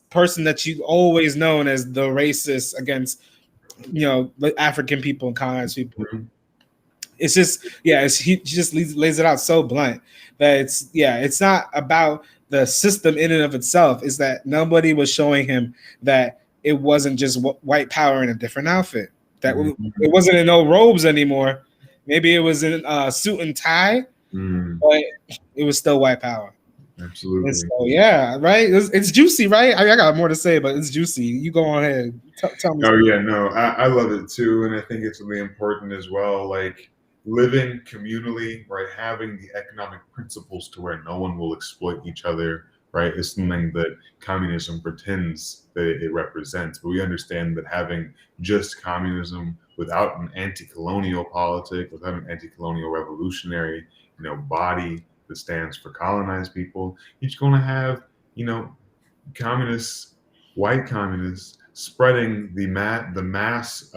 person that you always known as the racist against the African people and colonized people. Mm-hmm. It's just he just lays it out so blunt that it's not about the system in and of itself. Is that nobody was showing him that it wasn't just white power in a different outfit, that it wasn't in no robes anymore. Maybe it was in a suit and tie, but it was still white power. Absolutely. And so, yeah, right. It's juicy, right? I got more to say, but it's juicy. You go on ahead. Tell me. Oh yeah, no, I love it too, and I think it's really important as well. Like living communally, right? Having the economic principles to where no one will exploit each other, right? Is something that communism pretends that it represents. But we understand that having just communism without an anti-colonial politic, without an anti-colonial revolutionary, body that stands for colonized people, you're going to have, communists, white communists, spreading the mass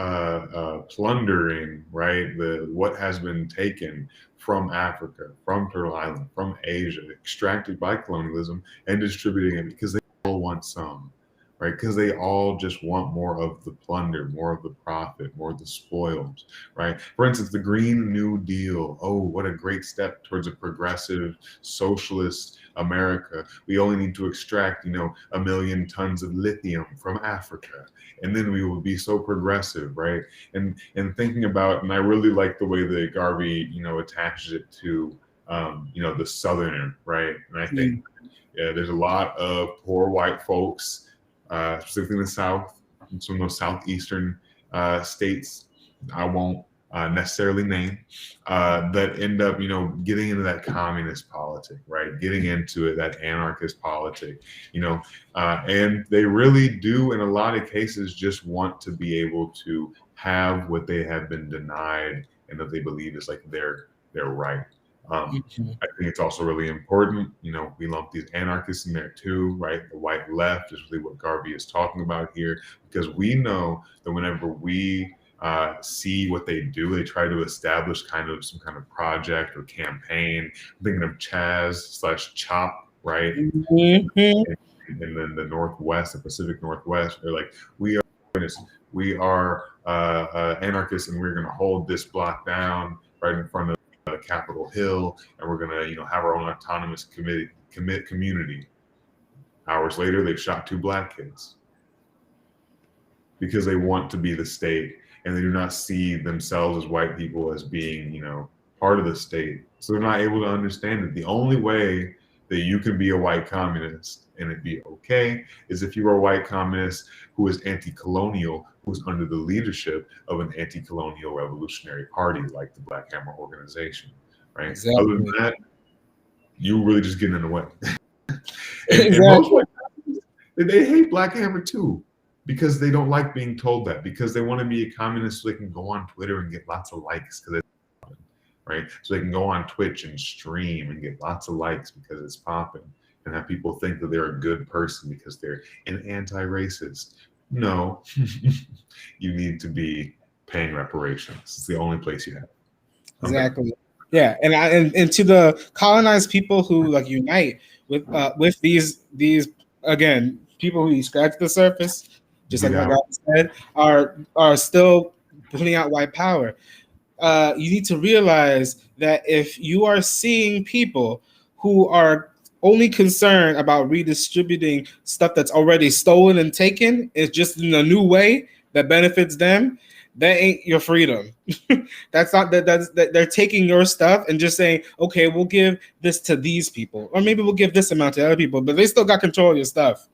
plundering, right? What has been taken from Africa, from Pearl Island, from Asia, extracted by colonialism, and distributing it because they all want some, right? Because they all just want more of the plunder, more of the profit, more of the spoils, right? For instance, the Green New Deal. Oh, what a great step towards a progressive socialist America. We only need to extract, 1 million tons of lithium from Africa, and then we will be so progressive, right? And thinking about, and I really like the way that Garvey, attaches it to, the Southerner, right? And I think there's a lot of poor white folks, specifically in the South, some of those southeastern states I won't necessarily name, that end up, getting into that communist politic, right? Getting into it, that anarchist politic, and they really do, in a lot of cases, just want to be able to have what they have been denied and that they believe is like their right. I think it's also really important, we lump these anarchists in there too, right? The white left is really what Garvey is talking about here, because we know that whenever we see what they do, they try to establish some kind of project or campaign. I'm thinking of Chaz/Chop, right? And then the Northwest, the Pacific Northwest, they're like, we are anarchists, and we're going to hold this block down right in front of Capitol Hill, and we're going to, have our own autonomous community. Hours later, they've shot 2 black kids because they want to be the state, and they do not see themselves as white people as being, part of the state. So they're not able to understand that the only way that you can be a white communist and it be okay is if you are a white communist who is anti-colonial, who's under the leadership of an anti-colonial revolutionary party like the Black Hammer organization, right? Exactly. Other than that, you really just getting in the way. And most white communists, they hate Black Hammer too, because they don't like being told that, because they want to be a communist so they can go on Twitter and get lots of likes, because right? So they can go on Twitch and stream and get lots of likes because it's popping, and have people think that they're a good person because they're an anti-racist. No, you need to be paying reparations. It's the only place you have. I'm done. Exactly. Yeah, and to the colonized people who like unite with these again people who scratch the surface, just like Get my out. guy said, are still putting out white power. You need to realize that if you are seeing people who are only concerned about redistributing stuff that's already stolen and taken, it's just in a new way that benefits them. That ain't your freedom. That's not that they're taking your stuff and just saying, okay, we'll give this to these people, or maybe we'll give this amount to other people, but they still got control of your stuff.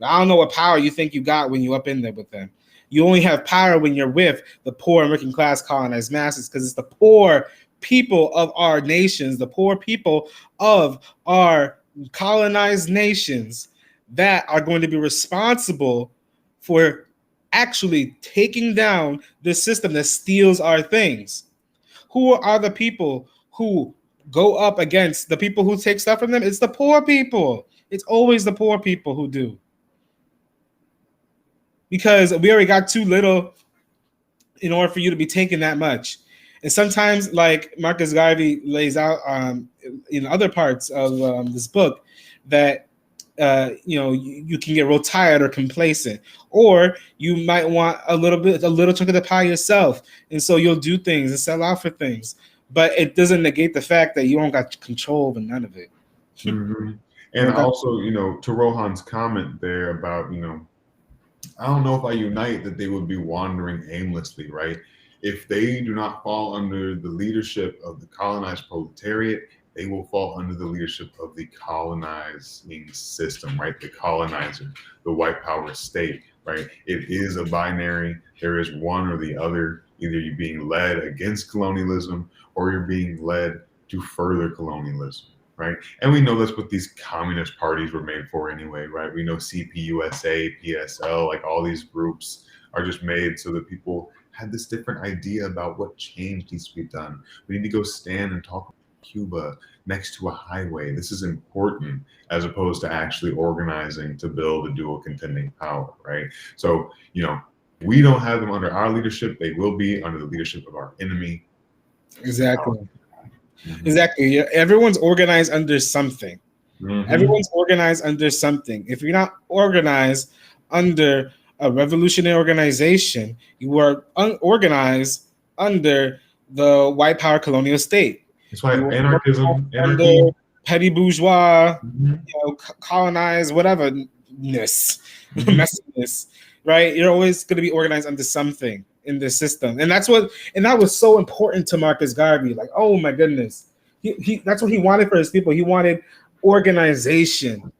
I don't know what power you think you got when you up in there with them. You only have power when you're with the poor and working class colonized masses, because it's the poor people of our nations, the poor people of our colonized nations that are going to be responsible for actually taking down this system that steals our things. Who are the people who go up against the people who take stuff from them? It's the poor people. It's always the poor people who do, because we already got too little in order for you to be taking that much. And sometimes, like Marcus Garvey lays out in other parts of this book, that you can get real tired or complacent, or you might want a little chunk of the pie yourself, and so you'll do things and sell out for things. But it doesn't negate the fact that you don't got control over none of it. Mm-hmm. And also, to Rohan's comment there about, I don't know if I unite that they would be wandering aimlessly, right? If they do not fall under the leadership of the colonized proletariat, they will fall under the leadership of the colonizing system, right? The colonizer, the white power state, right? It is a binary. There is one or the other. Either you're being led against colonialism or you're being led to further colonialism, right? And we know that's what these communist parties were made for anyway, right? We know CPUSA, PSL, like all these groups are just made so that people had this different idea about what change needs to be done. We need to go stand and talk about Cuba next to a highway. This is important, as opposed to actually organizing to build a dual contending power, right? So, we don't have them under our leadership. They will be under the leadership of our enemy. Exactly. Mm-hmm. Exactly. Yeah. Everyone's organized under something. Mm-hmm. Everyone's organized under something. If you're not organized under a revolutionary organization, you are unorganized under the white power colonial state. That's why anarchism, under petty bourgeois, colonized whateverness, messiness, right? You're always going to be organized under something in this system, and that was so important to Marcus Garvey. Like, oh my goodness, he that's what he wanted for his people. He wanted organization.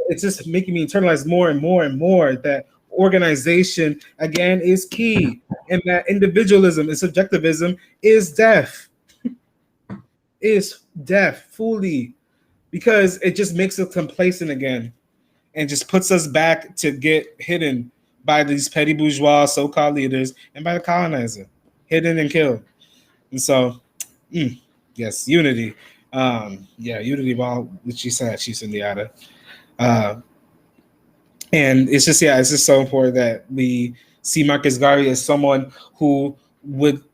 It's just making me internalize more and more and more that organization again is key, and that individualism and subjectivism is death. Is death fully, because it just makes us complacent again and just puts us back to get hidden by these petty bourgeois so-called leaders and by the colonizer, hidden and killed. And so, yes, unity. Unity, while which she said, she's in the other. And it's just so important that we see Marcus Garvey as someone who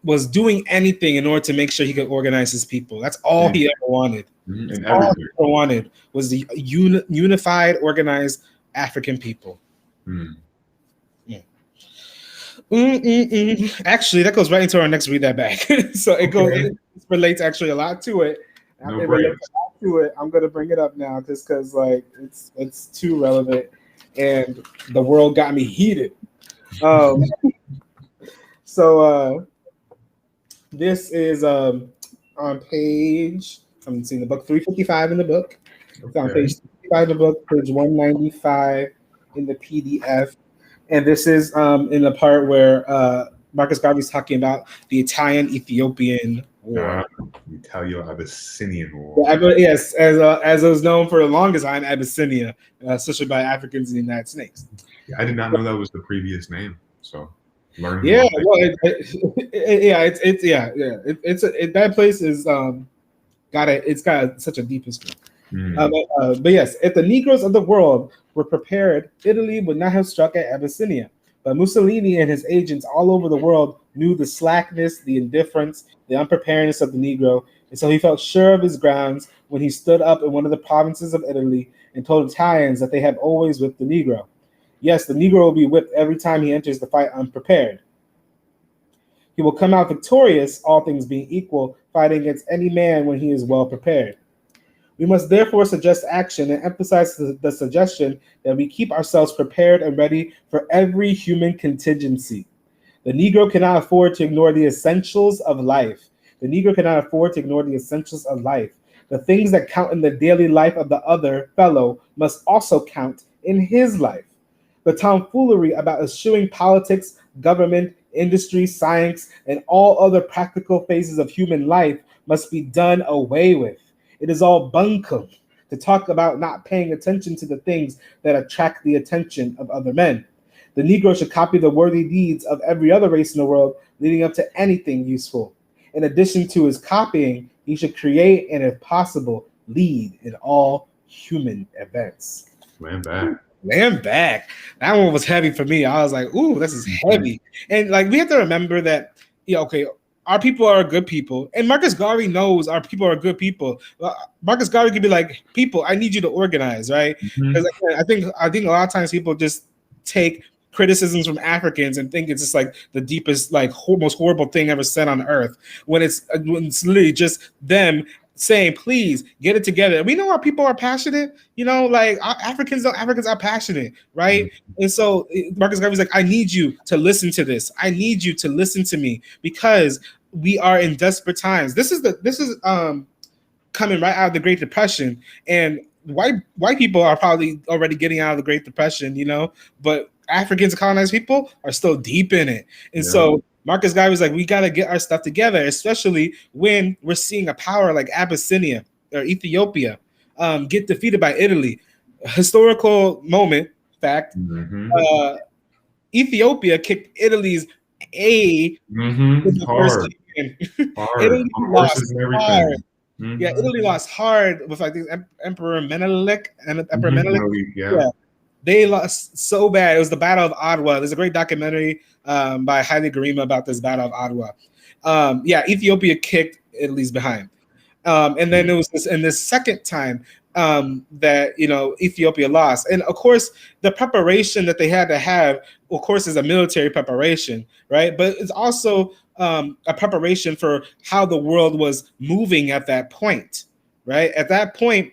was doing anything in order to make sure he could organize his people. That's all he ever wanted. And all he ever wanted was the unified, organized African people. Actually, that goes right into our next read that back. So it relates actually a lot to it. I'm gonna bring it up now just because like it's too relevant, and the world got me heated. So this is on page, I'm seeing the book 355 in the book. It's on page 355 in the book, page 195 in the PDF. And this is in the part where Marcus Garvey is talking about the Italian-Ethiopian War. Italo-Abyssinian War. Yes, as it was known for the longest time, Abyssinia, especially by Africans in the United States. I did not know that was the previous name. So Learn Yeah, more. well, yeah, that place is it's got such a deep history. Mm, But yes, if the Negroes of the world were prepared, Italy would not have struck at Abyssinia. But Mussolini and his agents all over the world knew the slackness, the indifference, the unpreparedness of the Negro, and so he felt sure of his grounds when he stood up in one of the provinces of Italy and told Italians that they have always whipped the Negro. Yes, the Negro will be whipped every time he enters the fight unprepared. He will come out victorious, all things being equal, fighting against any man when he is well prepared. We must therefore suggest action and emphasize the suggestion that we keep ourselves prepared and ready for every human contingency. The Negro cannot afford to ignore the essentials of life. The Negro cannot afford to ignore the essentials of life. The things that count in the daily life of the other fellow must also count in his life. The tomfoolery about eschewing politics, government, industry, science, and all other practical phases of human life must be done away with. It is all bunkum to talk about not paying attention to the things that attract the attention of other men. The Negro should copy the worthy deeds of every other race in the world leading up to anything useful. In addition to his copying, he should create and, if possible, lead in all human events. Land back. Land back. That one was heavy for me. I was like, ooh, this is heavy. And like we have to remember that, yeah, okay, our people are good people. And Marcus Garvey knows our people are good people. Marcus Garvey could be like, people, I need you to organize, right? Because I think a lot of times people just take criticisms from Africans and think it's just like the deepest, like most horrible thing ever said on earth. When it's literally just them saying, please get it together. We know our people are passionate, like Africans are passionate, right? And so Marcus Garvey's like, I need you to listen to this. I need you to listen to me because we are in desperate times. This is coming right out of the Great Depression, and white people are probably already getting out of the Great Depression, but Africans and colonized people are still deep in it. And so Marcus Garvey was like, we got to get our stuff together, especially when we're seeing a power like Abyssinia or Ethiopia get defeated by Italy. Historical moment, fact. Ethiopia kicked Italy's in the first Hard. game. Hard. Italy On lost horses and hard. everything. Yeah, Italy lost hard with, I think, Emperor Menelik. Yeah, they lost so bad. It was the Battle of Adwa. There's a great documentary by Haile Garima about this Battle of Adwa. Ethiopia kicked Italy's behind. And then it was this second time that Ethiopia lost. And of course, the preparation that they had to have, of course, is a military preparation, right? But it's also a preparation for how the world was moving at that point, right? At that point,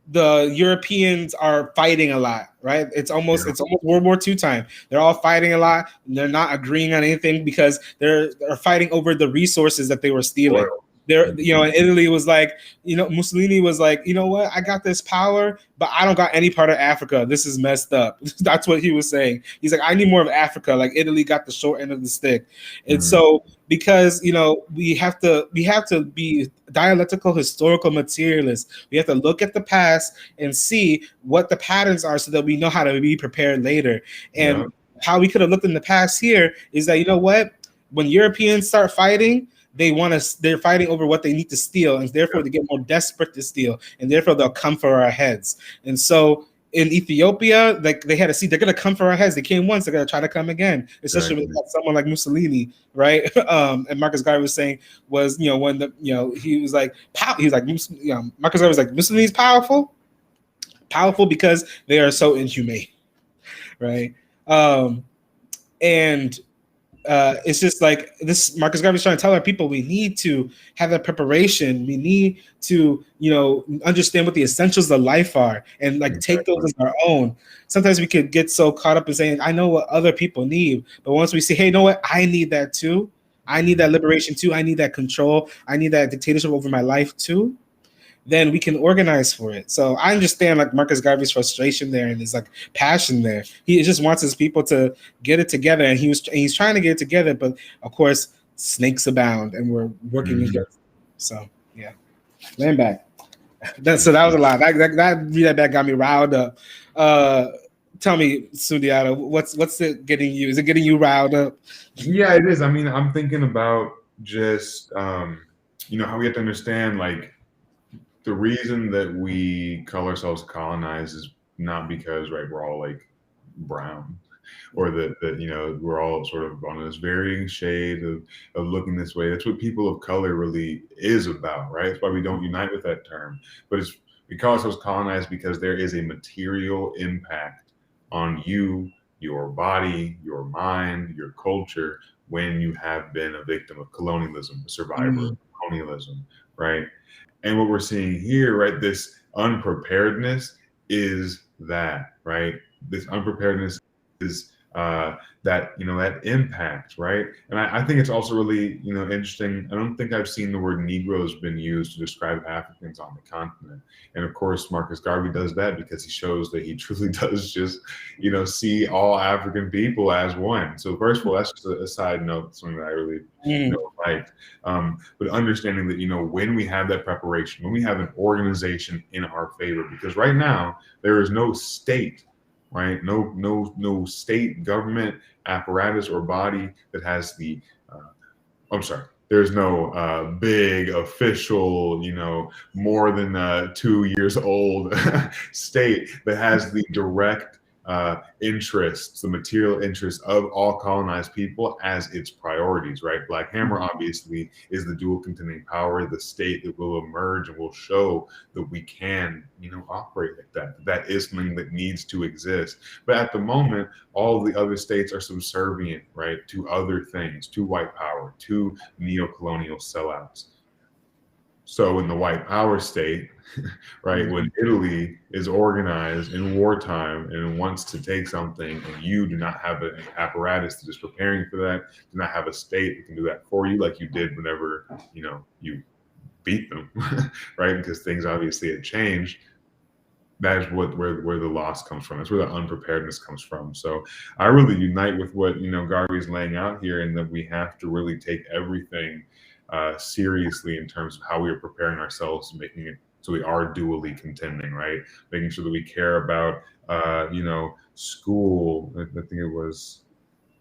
the Europeans are fighting a lot, right? It's almost World War II time. They're all fighting a lot. And they're not agreeing on anything because they're fighting over the resources that they were stealing. And Italy was like, Mussolini was like, you know what? I got this power, but I don't got any part of Africa. This is messed up. That's what he was saying. He's like, I need more of Africa. Like Italy got the short end of the stick. And so because we have to be dialectical historical materialists. We have to look at the past and see what the patterns are so that we know how to be prepared later. And how we could have looked in the past here is that, when Europeans start fighting, they're fighting over what they need to steal, and therefore they get more desperate to steal, and therefore they'll come for our heads. And so in Ethiopia, like they had to see they're gonna come for our heads. They came once, they're gonna try to come again, especially when someone like Mussolini, right? And Marcus Garvey was saying was when he was like Marcus Garvey was like, Mussolini's powerful because they are so inhumane, right? And it's just like this. Marcus Garvey is trying to tell our people we need to have that preparation. We need to, understand what the essentials of life are and like take those as our own. Sometimes we could get so caught up in saying, I know what other people need. But once we say, hey, you know what? I need that too. I need that liberation too. I need that control. I need that dictatorship over my life too. Then we can organize for it. So I understand like Marcus Garvey's frustration there and his like passion there. He just wants his people to get it together, and he's trying to get it together, but of course snakes abound, and we're working against them. So yeah, land back. So that was a lot. That back got me riled up. Tell me, Sundiata, what's it getting you? Is it getting you riled up? Yeah, it is. I mean, I'm thinking about just how we have to understand like the reason that we call ourselves colonized is not because right we're all like brown or that we're all sort of on this varying shade of looking this way. That's what people of color really is about, right? That's why we don't unite with that term. But it's we call ourselves colonized because there is a material impact on you, your body, your mind, your culture when you have been a victim of colonialism, a survivor of Mm, colonialism, right? And what we're seeing here, right, this unpreparedness is that, right? This unpreparedness is that impact, right? And I think it's also really interesting. I don't think I've seen the word Negroes been used to describe Africans on the continent. And of course, Marcus Garvey does that because he shows that he truly does just see all African people as one. So first of all, that's just a side note, something that I really mm, liked. But understanding that when we have that preparation, when we have an organization in our favor, because right now there is no state, right? No state government apparatus or body that has the. I'm sorry. There's no big official, more than 2 years old state that has the direct interests, the material interests of all colonized people as its priorities, right? Black Hammer obviously is the dual contending power, the state that will emerge and will show that we can, operate like that. That is something that needs to exist. But at the moment, all the other states are subservient, right, to other things, to white power, to neo-colonial sellouts. So in the white power state, right, when Italy is organized in wartime and wants to take something and you do not have an apparatus that is preparing for that, do not have a state that can do that for you like you did whenever, you beat them, right? Because things obviously had changed. That is where the loss comes from. That's where the unpreparedness comes from. So I really unite with what Garvey's laying out here, and that we have to really take everything seriously in terms of how we are preparing ourselves, making it so we are dually contending, right? Making sure that we care about school. I think it was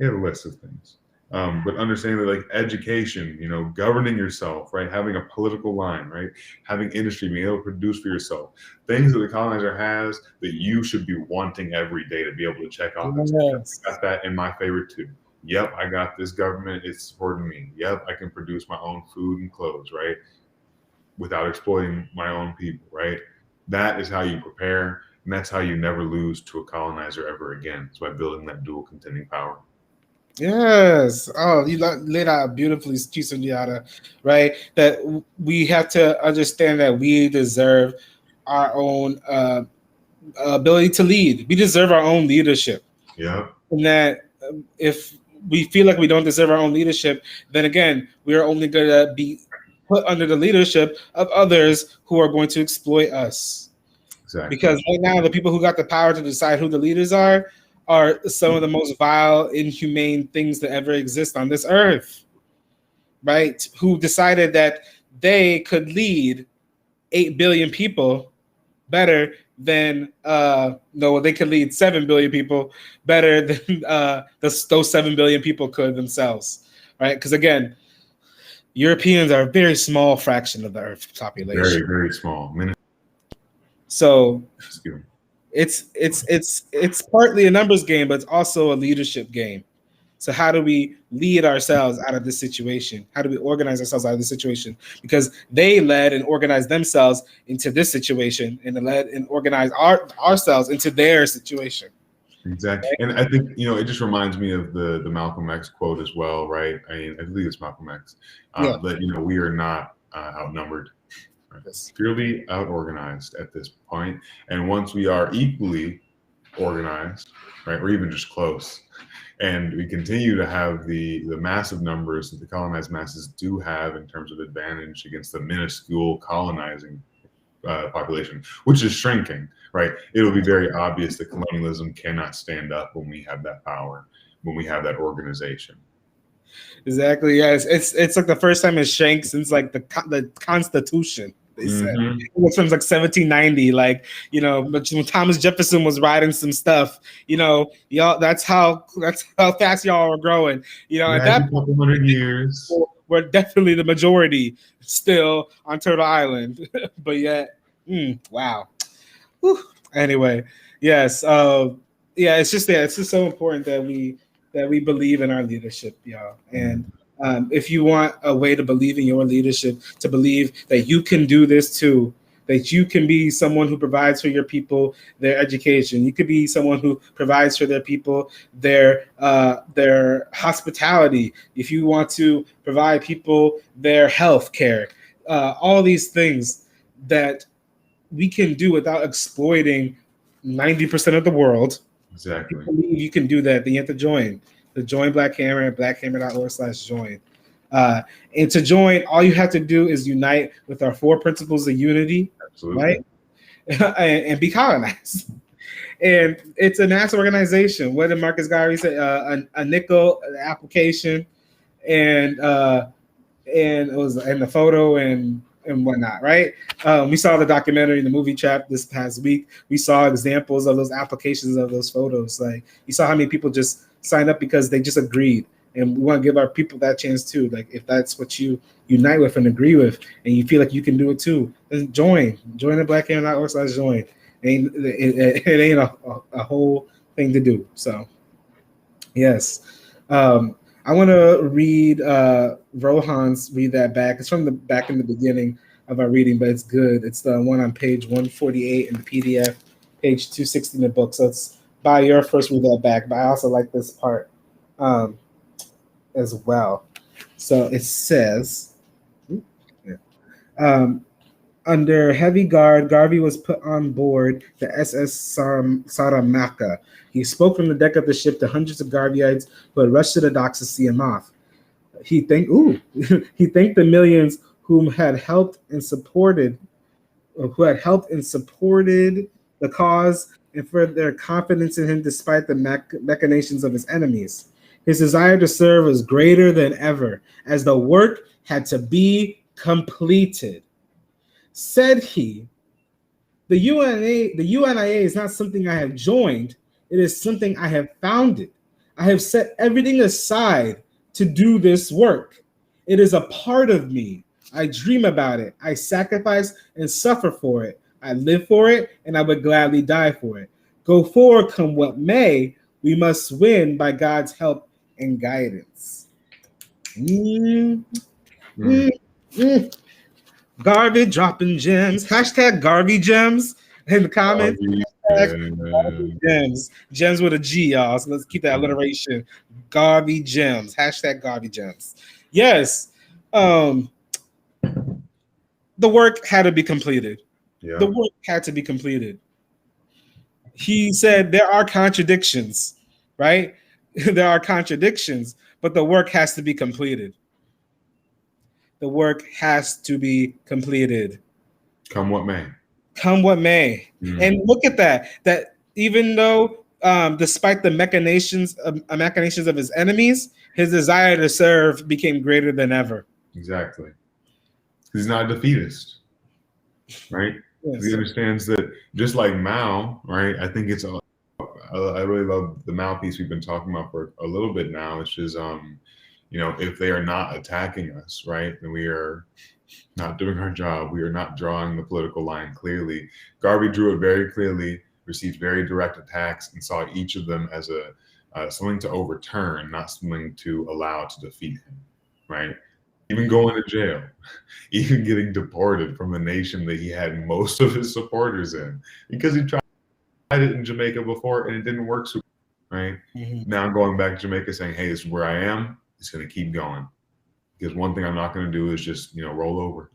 a list of things. But understanding that like education, governing yourself, right? Having a political line, right? Having industry, being able to produce for yourself. Things that the colonizer has that you should be wanting every day to be able to check off and say, yep, I yes. got that in my favor too. Yep, I got this government, it's supporting me. Yep, I can produce my own food and clothes, right? Without exploiting my own people, right? That is how you prepare, and that's how you never lose to a colonizer ever again. It's by building that dual contending power. Yes. Oh, you laid out beautifully, Sundiata, right? That we have to understand that we deserve our own ability to lead. We deserve our own leadership. Yep. And that if we feel like we don't deserve our own leadership, then again, we are only going to be put under the leadership of others who are going to exploit us. Exactly. Because right now, the people who got the power to decide who the leaders are some of the most vile, inhumane things that ever exist on this earth, right? Who decided that they could lead 8 billion people better than no, they could lead 7 billion people better than those 7 billion people could themselves, right? Because again, Europeans are a very small fraction of the Earth Very, population, very small. so Minuscule. it's partly a numbers game, but it's also a leadership game. So how do we lead ourselves out of this situation? How do we organize ourselves out of this situation? Because they led and organized themselves into this situation, and led and organized ourselves into their situation. Exactly. And I think, it just reminds me of the Malcolm X quote as well, right? I mean, I believe it's Malcolm X. Yeah. That, we are not outnumbered, right? Yes. Purely out-organized at this point. And once we are equally organized, right, or even just close, and we continue to have the massive numbers that the colonized masses do have in terms of advantage against the minuscule colonizing population, which is shrinking, right? It'll be very obvious that colonialism cannot stand up when we have that power, when we have that organization. Exactly. Yes. It's like the first time it's shanked since like the Constitution. They said it was from like 1790, like but when Thomas Jefferson was writing some stuff, y'all. That's how fast y'all were growing. At Imagine that a couple hundred years. we're definitely the majority still on Turtle Island, but yet, wow. Whew. Anyway, yes, yeah, it's just so important that we believe in our leadership, y'all. And if you want a way to believe in your leadership, to believe that you can do this too, that you can be someone who provides for your people their education, you could be someone who provides for their people their hospitality. If you want to provide people their health care, all these things that we can do without exploiting 90% of the world. If you Exactly. believe you can do that, then you have to join. The Join Black Hammer at blackhammer.org/join. And to join, all you have to do is unite with our 4 principles of unity, Absolutely. right? and be colonized. And it's a national organization. What did Marcus Garvey say? A nickel application, and it was in the photo and whatnot, right? We saw the documentary, the movie Trap, this past week. We saw examples of those applications of those photos. Like you saw how many people just signed up because they just agreed, and we want to give our people that chance too. Like if that's what you unite with and agree with, and you feel like you can do it too, then join the blackhammer.org/join. It ain't a whole thing to do. So yes. I want to read Rohan's read that back. It's from the back in the beginning of our reading, but it's good. It's the one on page 148 in the PDF, page 260 in the book. So it's by your first read that back, but I also like this part as well. So it says, under heavy guard, Garvey was put on board the SS Saramacca. He spoke from the deck of the ship to hundreds of Garveyites who had rushed to the docks to see him off. He thanked he thanked the millions who had helped and supported the cause and for their confidence in him despite the machinations of his enemies. His desire to serve was greater than ever, as the work had to be completed. Said he, the UNIA is not something I have joined, it is something I have founded. I have set everything aside to do this work. It is a part of me. I dream about it. I sacrifice and suffer for it. I live for it, and I would gladly die for it. Go forward, come what may, we must win by God's help and guidance. Garvey dropping gems. Hashtag Garvey gems in the comments. Garvey gems. Gems with a G, y'all. So let's keep that alliteration. Garvey gems. Hashtag Garvey gems. Yes. The work had to be completed. Yeah. The work had to be completed. He said there are contradictions, right? There are contradictions, but the work has to be completed. The work has to be completed. Come what may. Come what may. And look at that even though despite the machinations of his enemies, his desire to serve became greater than ever. Exactly. He's not a defeatist, right? Yes. He understands that just like Mao, right? I think it's I really love the Mao piece we've been talking about for a little bit now, which is if they are not attacking us, right, then we are not doing our job. We are not drawing the political line clearly. Garvey drew it very clearly, received very direct attacks, and saw each of them as something to overturn, not something to allow to defeat him, right? Even going to jail, even getting deported from the nation that he had most of his supporters in, because he tried it in Jamaica before and it didn't work super, right? Now going back to Jamaica saying, hey, this is where I am. It's going to keep going, because one thing I'm not going to do is just roll over.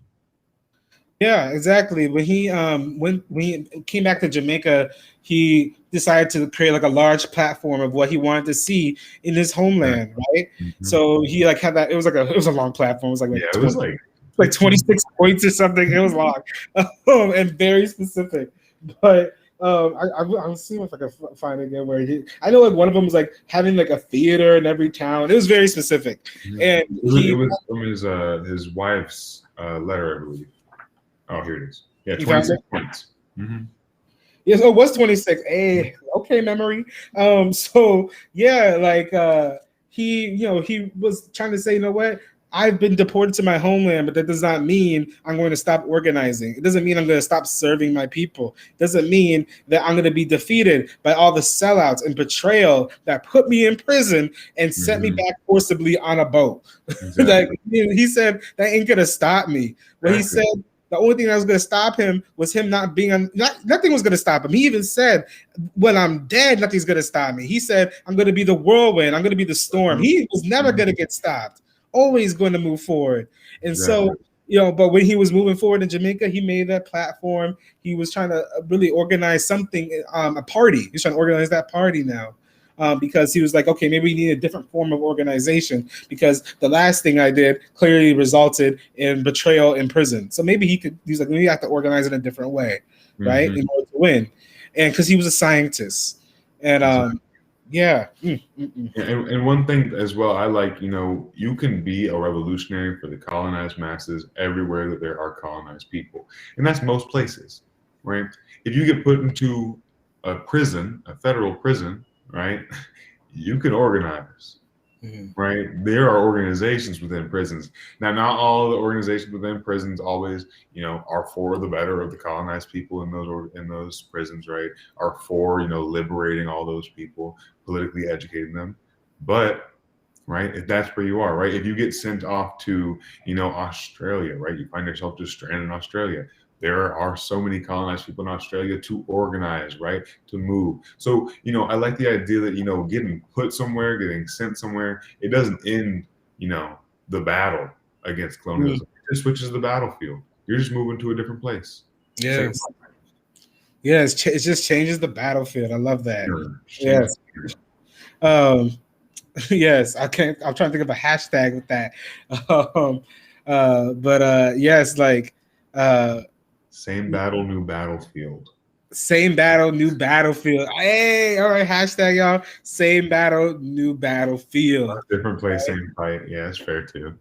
Yeah, exactly. When he when he came back to Jamaica, he decided to create like a large platform of what he wanted to see in his homeland, right? So he had that. It was a long platform. It was like 26 points or something. It was long and very specific. But I'll see if I can find it again. I know one of them was having a theater in every town. It was very specific, and it was from his wife's letter, I believe. Oh, here it is. Yeah, You found 26 it? points. Mm-hmm. Yes, it was 26. Hey, okay, memory. So yeah, like he was trying to say, you know what? I've been deported to my homeland, but that does not mean I'm going to stop organizing. It doesn't mean I'm going to stop serving my people. It doesn't mean that I'm going to be defeated by all the sellouts and betrayal that put me in prison and sent me Mm-hmm. back forcibly on a boat. Like Exactly. he said, that ain't gonna stop me. What he Exactly. said, the only thing that was going to stop him was him not being on. Nothing was going to stop him. He even said, "When I'm dead, nothing's going to stop me." He said, "I'm going to be the whirlwind. I'm going to be the storm." Mm-hmm. He was never Mm-hmm. going to get stopped. Always going to move forward. And Exactly. so, but when he was moving forward in Jamaica, he made that platform. He was trying to really organize something, a party. He's trying to organize that party now. Because he was like, okay, maybe we need a different form of organization because the last thing I did clearly resulted in betrayal in prison. So maybe he's like, maybe I have to organize it in a different way, right, Mm-hmm. in order to win. And because he was a scientist, and Exactly. yeah, And one thing as well, I like, you can be a revolutionary for the colonized masses everywhere that there are colonized people. And that's most places, right? If you get put into a prison, a federal prison, right, you can organize. Right, there are organizations within prisons. Now, not all the organizations within prisons always, are for the better of the colonized people in those prisons. Right, are for liberating all those people, politically educating them. But right, if that's where you are, right, if you get sent off to Australia, right, you find yourself just stranded in Australia. There are so many colonized people in Australia to organize, right, to move. So I like the idea that getting put somewhere, getting sent somewhere, it doesn't end the battle against colonialism. It just switches the battlefield. You're just moving to a different place. Same. yes, yes, it just changes the battlefild. I love that. Change. Yes, um, yes, I can't. I'm trying to think of a hashtag with that. Um, but yes, like. Same battle, new battlefield. Same battle, new battlefield. Hey, all right, hashtag y'all. Same battle, new battlefield. Different place, same fight. Yeah, it's fair too.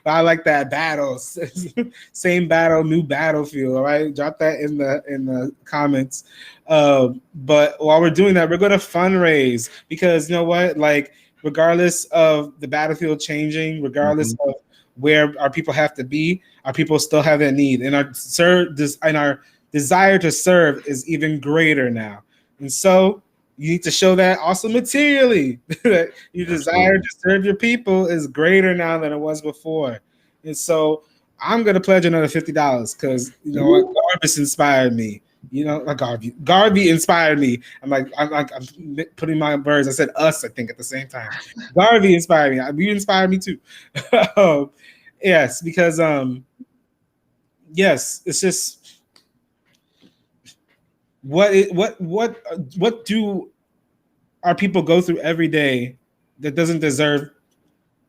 I like that battle. Same battle, new battlefield. All right, drop that in the comments. But while we're doing that, we're going to fundraise because you know what? Like, regardless of the battlefield changing, regardless Mm-hmm. of where our people have to be, our people still have that need, and our desire to serve is even greater now. And so you need to show that also materially that your desire Absolutely. to serve your people is greater now than it was before. And so I'm gonna pledge another $50 because you know what, Garvis inspired me. Garvey inspired me. I'm putting my words. I said us, I think, at the same time. Garvey inspired me. You inspired me too. Yes, because yes, it's just what do our people go through every day that doesn't deserve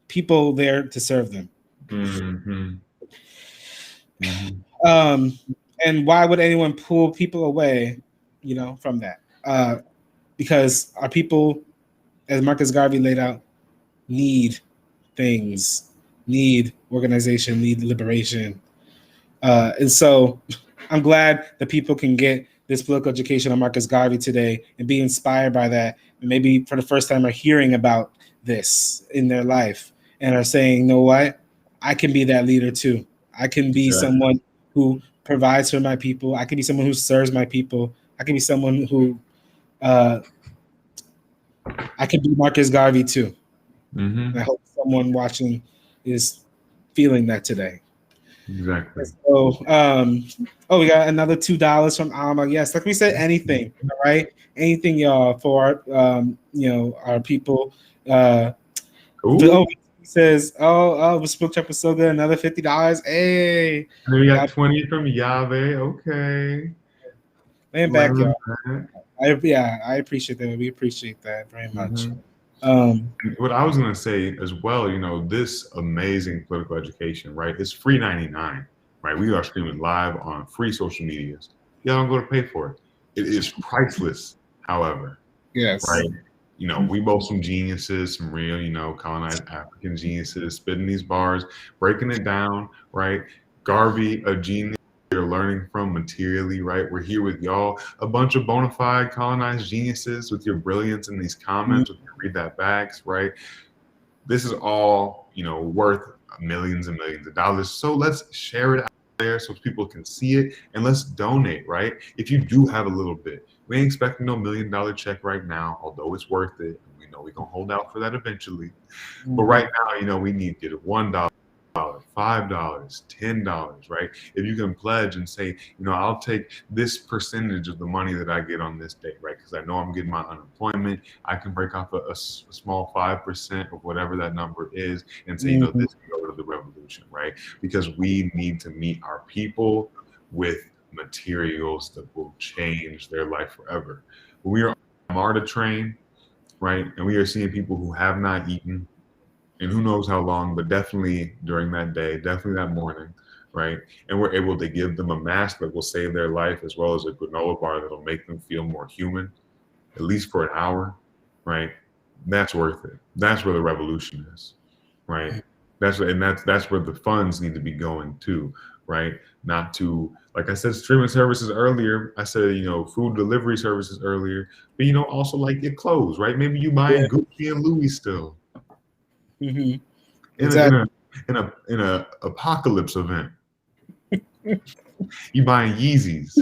people there to serve them? Mm-hmm. Mm-hmm. Um, and why would anyone pull people away, from that? Because our people, as Marcus Garvey laid out, need things, need organization, need liberation. And so I'm glad that people can get this political education on Marcus Garvey today and be inspired by that. And maybe for the first time are hearing about this in their life and are saying, you know what? I can be that leader too. I can be Exactly. someone who provides for my people. I can be someone who serves my people. I can be someone who I can be Marcus Garvey too. Mm-hmm. And I hope someone watching is feeling that today. Exactly. So, we got another $2 from Alma. Yes, like we said, anything, all right, anything, y'all, for our people. Ooh. He says, this book trip was so good. Another $50. Hey, And we got y'all, 20 from Yahweh. Okay. laying back, Love y'all. that. I appreciate that. We appreciate that very much. Mm-hmm. Um, What I was going to say as well, this amazing political education, right? It's free 99, right? We are streaming live on free social medias. Y'all don't go to pay for it. It is priceless, however, yes. right? We both some geniuses, some real, colonized African geniuses, spitting these bars, breaking it down, right? Garvey, a genius you're learning from materially, right? We're here with y'all, a bunch of bona fide colonized geniuses with your brilliance in these comments, with your read that backs, right? This is all, worth millions and millions of dollars. So let's share it out there so people can see it, and let's donate, right? If you do have a little bit, we ain't expecting no $1 million check right now, although it's worth it. We know we're gonna hold out for that eventually. But right now, we need to get $1, $5, $10, right? If you can pledge and say, I'll take this percentage of the money that I get on this date, right? Because I know I'm getting my unemployment. I can break off a small 5% of whatever that number is and say, this can go to the revolution, right? Because we need to meet our people with materials that will change their life forever. We are on the MARTA train, right? And we are seeing people who have not eaten, and who knows how long, but definitely during that day, definitely that morning, right? And we're able to give them a mask that will save their life, as well as a granola bar that'll make them feel more human, at least for an hour, right? That's worth it. That's where the revolution is, right? That's where the funds need to be going to, right? Not to, like I said, streaming services earlier. I said, food delivery services earlier, but also like your clothes, right? Maybe you buying Gucci and Louis still. Mm-hmm. In a apocalypse event, you buying Yeezys.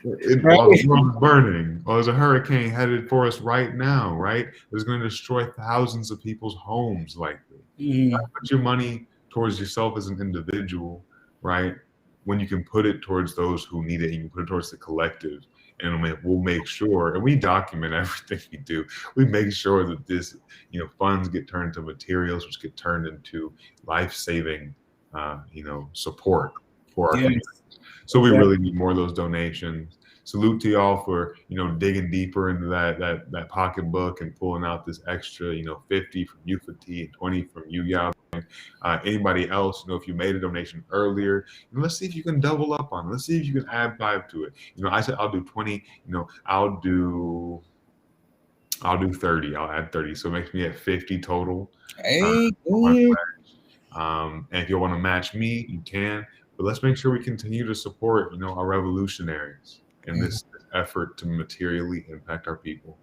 While the world is burning, or there's a hurricane headed for us right now, right? It's going to destroy thousands of people's homes likely. Put your money towards yourself as an individual, right? When you can put it towards those who need it, you can put it towards the collective. And we'll make sure, and we document everything we do. We make sure that this, funds get turned to materials, which get turned into life-saving, support for our community. So we really need more of those donations. Salute to y'all for, digging deeper into that pocketbook and pulling out this extra, 50 from U.N.I.A and 20 from U.N.I.A. Anybody else, if you made a donation earlier, let's see if you can double up on it. Let's see if you can add 5 to it. I said I'll do 20. I'll do 30. I'll add 30, so it makes me at 50 total. Hey, and if you want to match me, you can. But let's make sure we continue to support, our revolutionaries in this effort to materially impact our people.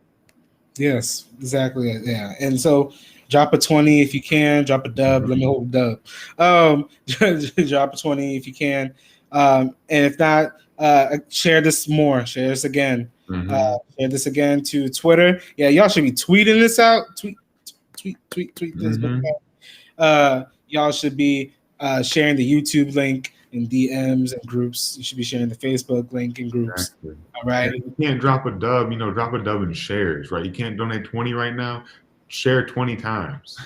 Yes, exactly. Yeah, and so drop a 20 if you can. Drop a dub. Let me hold a dub. Drop a 20 if you can. And if not, share this more. Share this again. Share this again to Twitter. Yeah, y'all should be tweeting this out. Tweet this. Y'all should be sharing the YouTube link in DMs and groups. You should be sharing the Facebook link in groups. Exactly. All right. And if you can't drop a dub, drop a dub in shares, right? You can't donate 20 right now. Share 20 times.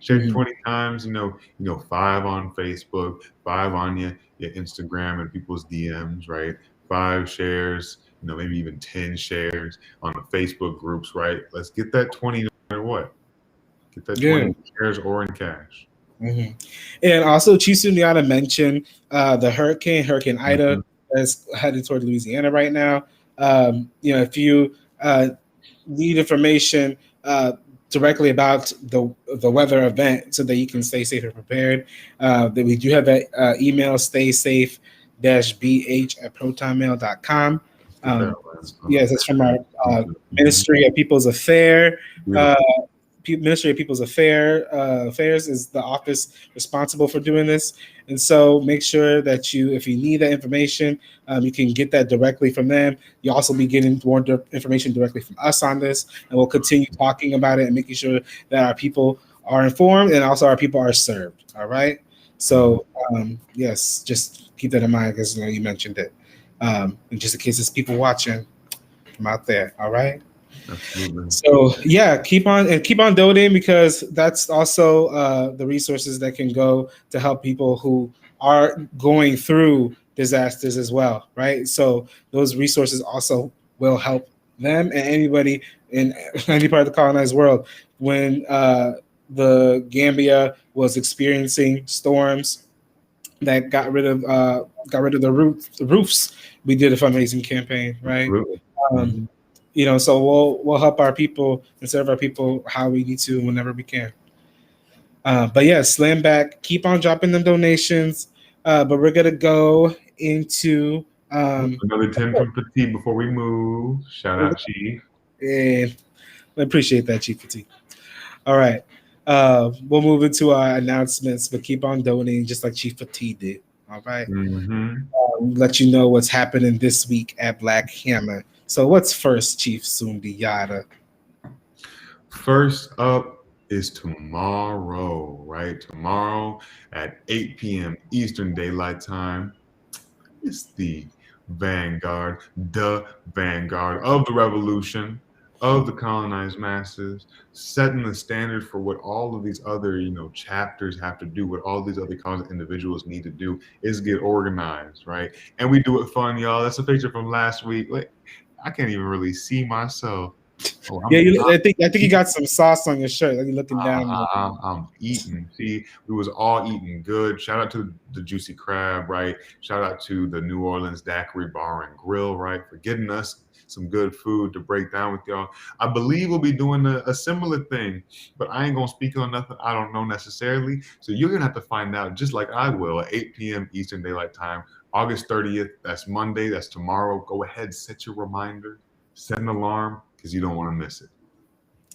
Share 20 times, 5 on Facebook, 5 on your Instagram and people's DMs, right? 5 shares, maybe even 10 shares on the Facebook groups, right? Let's get that 20 no matter what. Get that 20 shares or in cash. And also, Chisu Niana mentioned the Hurricane Ida, that's headed toward Louisiana right now. If you need information directly about the weather event so that you can stay safe and prepared, that we do have that email, staysafe-bh@protonmail.com. Yes, it's from our Ministry of People's Affairs. Ministry of People's Affairs is the office responsible for doing this, and so make sure that if you need that information, you can get that directly from them. You'll also be getting more information directly from us on this, and we'll continue talking about it and making sure that our people are informed and also our people are served. All right. So yes, just keep that in mind because you mentioned it, and just in case there's people watching from out there. All right. Absolutely. So yeah, keep on donating because that's also the resources that can go to help people who are going through disasters as well, right? So those resources also will help them and anybody in any part of the colonized world. When the Gambia was experiencing storms that got rid of the roofs, we did a fundraising campaign, right? So we'll help our people and serve our people how we need to whenever we can. But yeah, slam back. Keep on dropping them donations. But we're gonna go into Another 10 from Petit before we move. Shout out, Chief. and I appreciate that, Chief Fatigue. All right. We'll move into our announcements, but keep on donating just like Chief Fatigue did. All right. Mm-hmm. Let you know what's happening this week at Black Hammer. So what's first, Chief Sumbi Yada? First up is tomorrow, right? Tomorrow at 8 p.m. Eastern Daylight Time. It's the vanguard of the revolution, of the colonized masses, setting the standard for what all of these other, chapters have to do, what all these other colonized individuals need to do is get organized, right? And we do it fun, y'all. That's a picture from last week. Like, I can't even really see myself. Oh, Yeah, I think you got some sauce on your shirt. Like you're looking down. I'm eating. See, we was all eating good. Shout out to the Juicy Crab, right? Shout out to the New Orleans Daiquiri Bar and Grill, right, for getting us some good food to break down with y'all. I believe we'll be doing a similar thing, but I ain't gonna speak on nothing I don't know necessarily. So you're gonna have to find out, just like I will, at 8 p.m. Eastern Daylight Time, August 30th. That's Monday. That's tomorrow. Go ahead, set your reminder, set an alarm, because you don't want to miss it.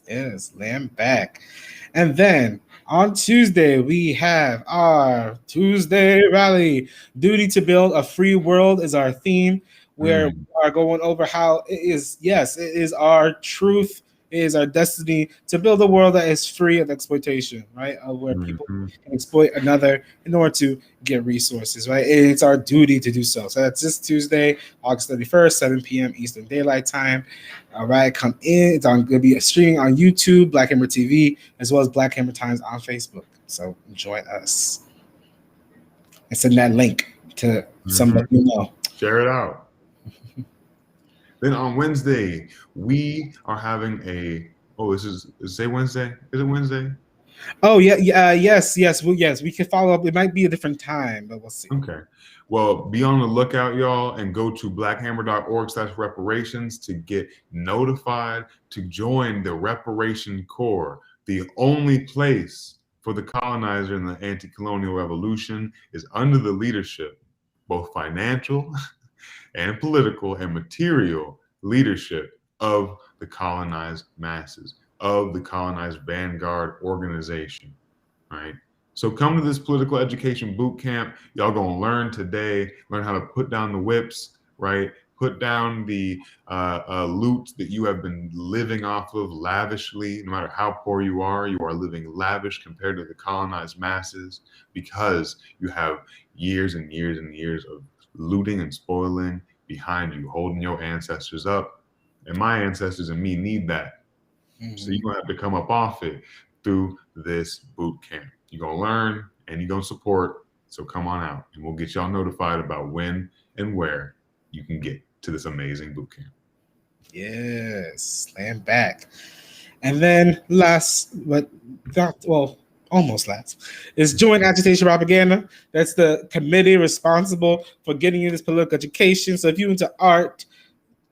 Yes, lamb back. And then on Tuesday, we have our Tuesday rally. Duty to build a free world is our theme, where we are going over how it is, yes, it is our truth, it is our destiny to build a world that is free of exploitation, right? Where people can exploit another in order to get resources, right? And it's our duty to do so. So that's this Tuesday, August 31st, 7 p.m. Eastern Daylight Time. All right, come in. It's going to be streaming on YouTube, Black Hammer TV, as well as Black Hammer Times on Facebook. So join us and send that link to somebody you know. Share it out. Then on Wednesday, we are having is it Wednesday? Is it Wednesday? Oh yeah, yes. We can follow up. It might be a different time, but we'll see. Okay. Well, be on the lookout, y'all, and go to blackhammer.org/reparations to get notified to join the Reparation Corps. The only place for the colonizer in the anti-colonial revolution is under the leadership, both financial and political and material leadership of the colonized masses, of the colonized vanguard organization, right? So come to this political education boot camp. Y'all gonna learn today, learn how to put down the whips, right? Put down the loot that you have been living off of lavishly. No matter how poor you are living lavish compared to the colonized masses because you have years and years and years of looting and spoiling behind you, holding your ancestors up. And my ancestors and me need that. So you're going to have to come up off it through this boot camp. You're going to learn and you're going to support. So come on out and we'll get y'all notified about when and where you can get to this amazing boot camp. Yes, slam back. And then almost last, is Joint Agitation Propaganda. That's the committee responsible for getting you this political education. So if you're into art,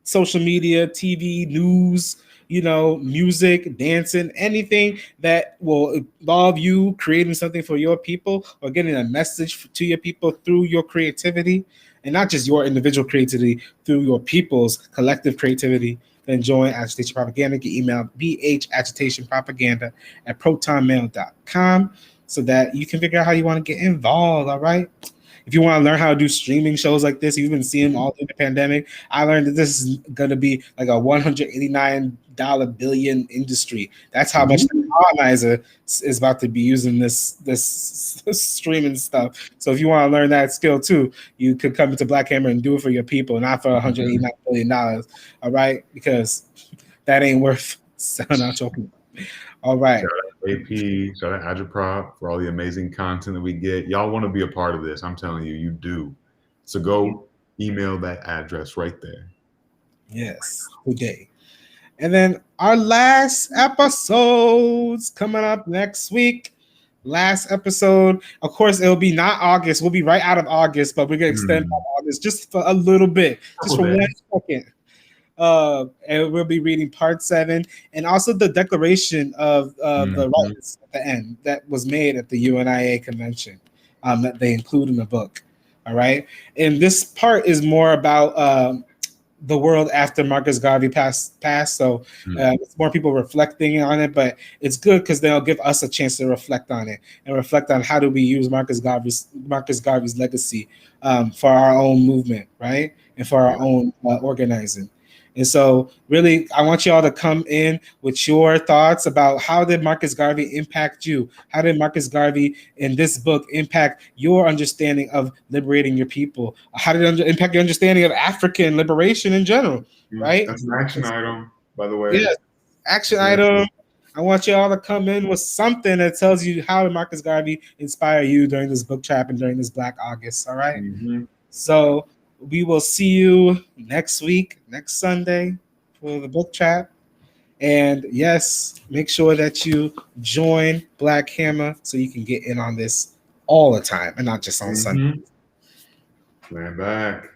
social media, TV, news, music, dancing, anything that will involve you creating something for your people or getting a message to your people through your creativity, and not just your individual creativity, through your people's collective creativity, then join Agitation Propaganda. You can email bhagitationpropaganda@protonmail.com so that you can figure out how you want to get involved, all right? If you want to learn how to do streaming shows like this, you've been seeing them all through the pandemic. I learned that this is going to be like a $189 billion industry. That's how much the colonizer is about to be using this streaming stuff. So if you want to learn that skill too, you could come into Black Hammer and do it for your people, not for $189 billion. All right, because that ain't worth selling out your people. All right. Shout out AP, shout out Agitprop for all the amazing content that we get. Y'all want to be a part of this. I'm telling you, you do. So go email that address right there. Yes, today. And then our last episode's coming up next week. Last episode. Of course, it'll be not August. We'll be right out of August, but we're going to extend August just for a little bit, just for 1 second. And we'll be reading part 7 and also the Declaration of the Mhm. Rights at the end that was made at the UNIA convention, that they include in the book. All right, and this part is more about the world after Marcus Garvey passed. So it's more people reflecting on it, but it's good because they'll give us a chance to reflect on it and reflect on how do we use Marcus Garvey's legacy for our own movement, right, and for our Yeah. own organizing. And so, really, I want you all to come in with your thoughts about how did Marcus Garvey impact you? How did Marcus Garvey in this book impact your understanding of liberating your people? How did it impact your understanding of African liberation in general? Right? That's an action item, by the way. Yes. Action That's an item. action. I want you all to come in with something that tells you how did Marcus Garvey inspire you during this book trap and during this Black August. All right. Mm-hmm. So we will see you next week, next Sunday, for the book trap. And yes, make sure that you join Black Hammer so you can get in on this all the time and not just on Sunday. Mm-hmm. Land back.